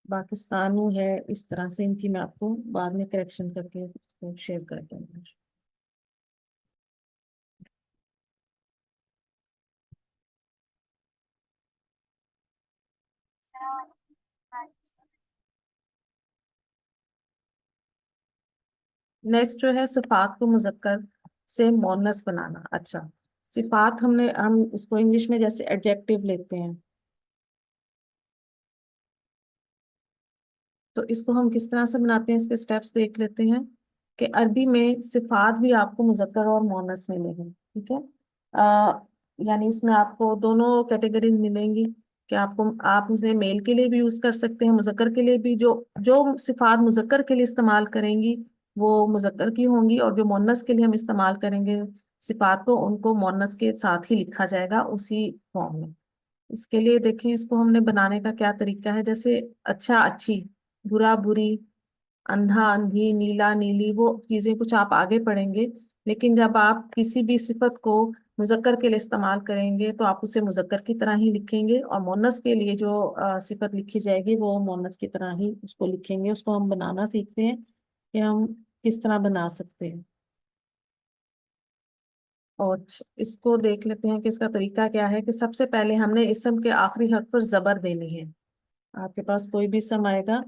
پاکستان ہے، اس طرح سے ان کی میں آپ کو بعد میں کریکشن کر کے اس کو شیئر کر دوں گی۔ نیکسٹ جو ہے صفات کو مذکر سے مونس بنانا۔ اچھا، صفات ہم اس کو انگلش میں جیسے ایڈجیکٹو لیتے ہیں، تو اس کو ہم کس طرح سے بناتے ہیں، اس کے سٹیپس دیکھ لیتے ہیں کہ عربی میں صفات بھی آپ کو مذکر اور مونس ملیں گے، ٹھیک ہے؟ یعنی اس میں آپ کو دونوں کیٹیگریز ملیں گی کہ آپ اسے میل کے لیے بھی یوز کر سکتے ہیں، مذکر کے لیے بھی، جو جو صفات مذکر کے لیے استعمال کریں گی وہ مذکر کی ہوں گی، اور جو مونس کے لیے ہم استعمال کریں گے صفات کو، ان کو مونس کے ساتھ ہی لکھا جائے گا اسی فارم میں۔ اس کے لیے دیکھیں اس کو ہم نے بنانے کا کیا طریقہ ہے، جیسے اچھا اچھی، برا بری، اندھا اندھی، نیلا نیلی، وہ چیزیں کچھ آپ آگے پڑھیں گے، لیکن جب آپ کسی بھی صفت کو مذکر کے لیے استعمال کریں گے تو آپ اسے مذکر کی طرح ہی لکھیں گے، اور مونس کے لیے جو صفت لکھی جائے گی وہ مونس کی طرح ہی اس کو لکھیں گے۔ اس کو ہم بنانا سیکھتے ہیں کہ ہم کس طرح بنا سکتے ہیں، اور اس کو دیکھ لیتے ہیں کہ اس کا طریقہ کیا ہے۔ کہ سب سے پہلے ہم نے اسم کے آخری حرف پر زبر دینی ہے۔ آپ کے پاس کوئی بھی اسم آئے گا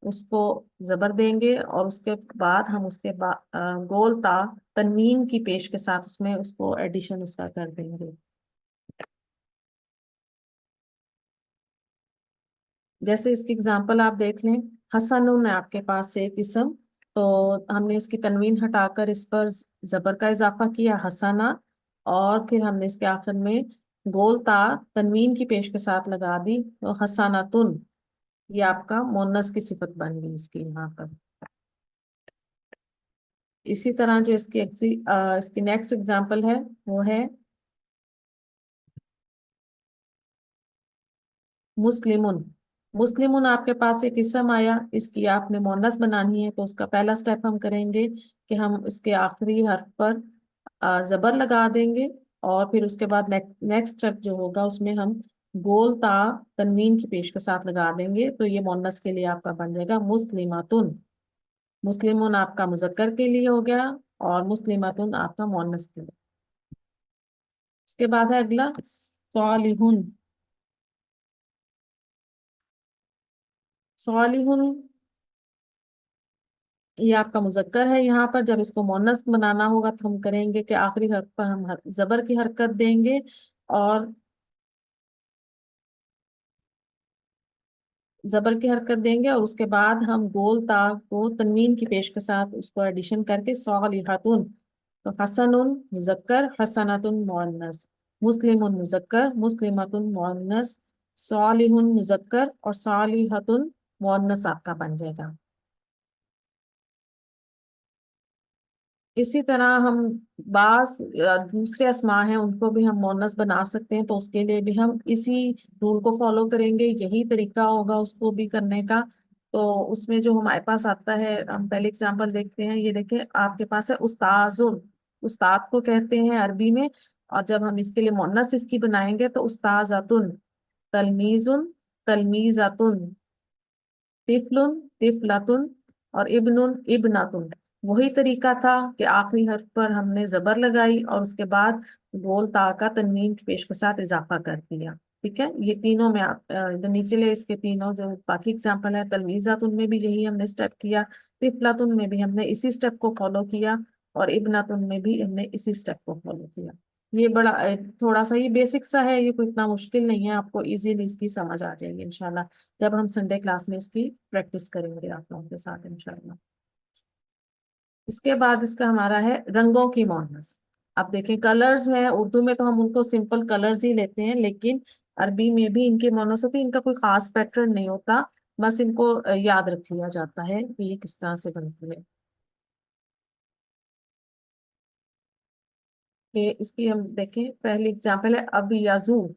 اس کو زبر دیں گے، اور اس کے بعد ہم اس کے بعد گول تا تنوین کی پیش کے ساتھ اس میں اس کو ایڈیشن اس کا کر دیں گے۔ جیسے اس کی اگزامپل آپ دیکھ لیں، حسن ہے آپ کے پاس ایک اسم، تو ہم نے اس کی تنوین ہٹا کر اس پر زبر کا اضافہ کیا، حسنا، اور پھر ہم نے اس کے آخر میں گول تا تنوین کی پیش کے ساتھ لگا دی، تو حسناتن، یہ آپ کا مونس کی صفت بن گئی اس کی یہاں پر۔ اسی طرح جو اس کی نیکسٹ اگزامپل ہے وہ ہے مسلمن۔ مسلمن آپ کے پاس ایک اسم آیا، اس کی آپ نے مونس بنانی ہے، تو اس کا پہلا سٹیپ ہم کریں گے کہ ہم اس کے آخری حرف پر زبر لگا دیں گے، اور پھر اس کے بعد نیکسٹ سٹیپ جو ہوگا اس میں ہم گول تا تنوین کی پیش کے ساتھ لگا دیں گے، تو یہ مونس کے لیے آپ کا بن جائے گا مسلماتن۔ مسلمون آپ کا مذکر کے لیے ہو گیا، اور مسلماتن آپ کا مونس کے لیے۔ اس کے بعد ہے اگلا صالحون۔ صالحون یہ آپ کا مذکر ہے، یہاں پر جب اس کو مونس بنانا ہوگا تو ہم کریں گے کہ آخری حرف پر ہم زبر کی حرکت دیں گے، اور زبر کی حرکت دیں گے، اور اس کے بعد ہم گول تا کو تنوین کی پیش کے ساتھ اس کو ایڈیشن کر کے صالحاتن، تو حسن مذکر، حسنات مؤنث، مسلم مذکر، مسلمات مؤنث، صالح مذکر اور صالحات مؤنث آپ کا بن جائے گا۔ اسی طرح ہم بعض دوسرے اسماء ہیں ان کو بھی ہم مونس بنا سکتے ہیں، تو اس کے لیے بھی ہم اسی رول کو فالو کریں گے، یہی طریقہ ہوگا اس کو بھی کرنے کا۔ تو اس میں جو ہمارے پاس آتا ہے، ہم پہلے اگزامپل دیکھتے ہیں، یہ دیکھیں آپ کے پاس ہے استاذ، استاد کو کہتے ہیں عربی میں، اور جب ہم اس کے لیے مونس اس کی بنائیں گے تو استاذاتن، تلمیذ، تلمیذاتن، طفل، طفلتن، اور ابن، ابناتن۔ وہی طریقہ تھا کہ آخری حرف پر ہم نے زبر لگائی اور اس کے بعد گول تا کا تنوین کی پیش کے ساتھ اضافہ کر دیا، ٹھیک ہے؟ یہ تینوں میں آپ ادھر نیچے لے، اس کے تینوں جو باقی اگزامپل ہے، تلمیذات ان میں بھی یہی ہم نے اسٹیپ کیا، طفلات ان میں بھی ہم نے اسی اسٹیپ کو فالو کیا، اور ابنتن میں بھی ہم نے اسی اسٹیپ کو فالو کیا. یہ بڑا تھوڑا سا یہ بیسک سا ہے، یہ کوئی اتنا مشکل نہیں ہے، آپ کو ایزیلی اس کی سمجھ آ جائے گی انشاءاللہ جب ہم سنڈے کلاس میں اس کی پریکٹس کریں گے آپ لوگوں کے ساتھ انشاءاللہ. اس کے بعد اس کا ہمارا ہے رنگوں کی مونس. اب دیکھیں کلرز ہیں، اردو میں تو ہم ان کو سمپل کلرز ہی لیتے ہیں، لیکن عربی میں بھی ان کی مونس ہوتی ہے. ان کا کوئی خاص پیٹرن نہیں ہوتا، بس ان کو یاد رکھ لیا جاتا ہے کہ یہ کس طرح سے بنتی ہے. کہ اس کی ہم دیکھیں پہلی اگزامپل ہے ابیضو.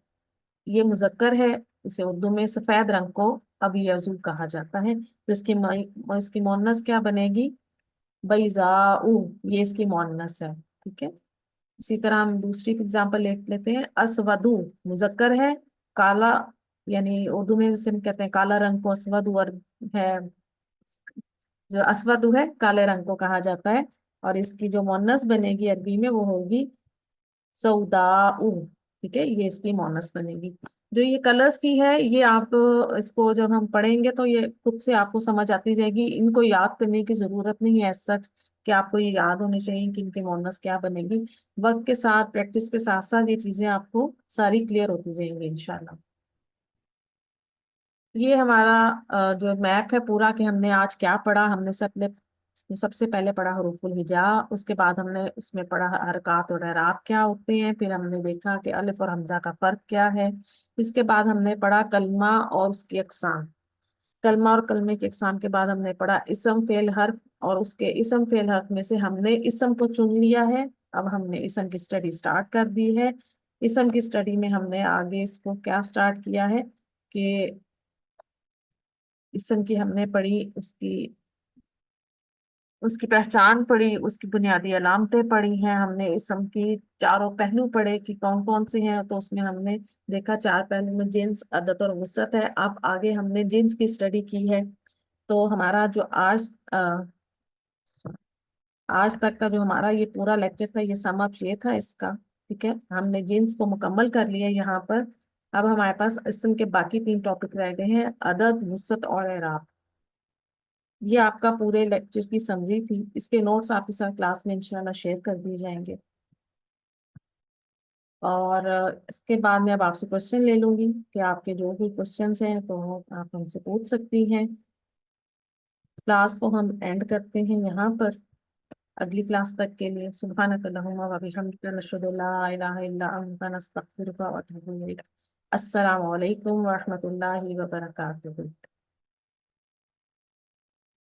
یہ مذکر ہے، اسے اردو میں سفید رنگ کو ابیضو کہا جاتا ہے. تو اس کی مونس کیا بنے گی؟ بیضاء. یہ اس کی مونس ہے. ٹھیک ہے. اسی طرح ہم دوسری اگزامپل لیتے ہیں اسودو. مذکر ہے، کالا، یعنی اردو میں جیسے ہم کہتے ہیں کالا رنگ کو اسود ہے، جو اسود ہے کالے رنگ کو کہا جاتا ہے. اور اس کی جو مونس بنے گی عربی میں وہ ہوگی سوداء. ٹھیک ہے، یہ اس کی مونس بنے گی. جو یہ کلرز کی ہے یہ آپ اس کو جب ہم پڑھیں گے تو یہ خود سے آپ کو سمجھ آتی جائے گی. ان کو یاد کرنے کی ضرورت نہیں ہے سچ کہ آپ کو یہ یاد ہونی چاہیے کہ ان کی مونس کیا بنے گی. وقت کے ساتھ پریکٹس کے ساتھ ساتھ یہ چیزیں آپ کو ساری کلیئر ہوتی جائیں گی انشاءاللہ. یہ ہمارا جو میپ ہے پورا کہ ہم نے آج کیا پڑھا. ہم نے سب سے پہلے پڑھا حروف الہجاء، اس کے بعد ہم نے اس میں پڑھا حرکات اور اعراب کیا ہوتے ہیں، پھر ہم نے دیکھا کہ الف اور حمزہ کا فرق کیا ہے. اس کے بعد ہم نے پڑھا کلمہ اور اس کی اقسام. کلمہ اور کلمے کی اقسام کے بعد ہم نے پڑھا اسم فعل حرف، اور اس کے اسم فعل حرف میں سے ہم نے اسم کو چن لیا ہے. اب ہم نے اسم کی اسٹڈی سٹارٹ کر دی ہے. اسم کی اسٹڈی میں ہم نے آگے اس کو کیا سٹارٹ کیا ہے کہ اسم کی ہم نے پڑھی، اس کی پہچان پڑھی، اس کی بنیادی علامتیں پڑھی ہیں. ہم نے اسم کی چاروں پہلو پڑھے کہ کون کون سے ہیں. تو اس میں ہم نے دیکھا چار پہلو میں جنس، عدد اور وسعت ہے. اب آگے ہم نے جنس کی اسٹڈی کی ہے. تو ہمارا جو آج تک کا جو ہمارا یہ پورا لیکچر تھا یہ سم اپ یہ تھا اس کا. ٹھیک ہے، ہم نے جنس کو مکمل کر لیا یہاں پر. اب ہمارے پاس اسم کے باقی 3 ٹاپک رہ گئے ہیں، عدد، وسعت اور اعراب. یہ آپ کا پورے لیکچر کی سمری تھی. اس کے نوٹس آپ کے ساتھ کلاس میں انشاءاللہ شیئر کر دیے جائیں گے. اور اس کے بعد میں اب آپ سے کوشچن لے لوں گی کہ آپ کے جو بھی کوشچنس ہیں تو آپ ہم سے پوچھ سکتی ہیں. کلاس کو ہم اینڈ کرتے ہیں یہاں پر. اگلی کلاس تک کے لیے سبحانک اللہم و بحمدک نشہد ان لا الہ الا انت نستغفرک و اتوب الیک. السلام علیکم ورحمۃ اللہ وبرکاتہ.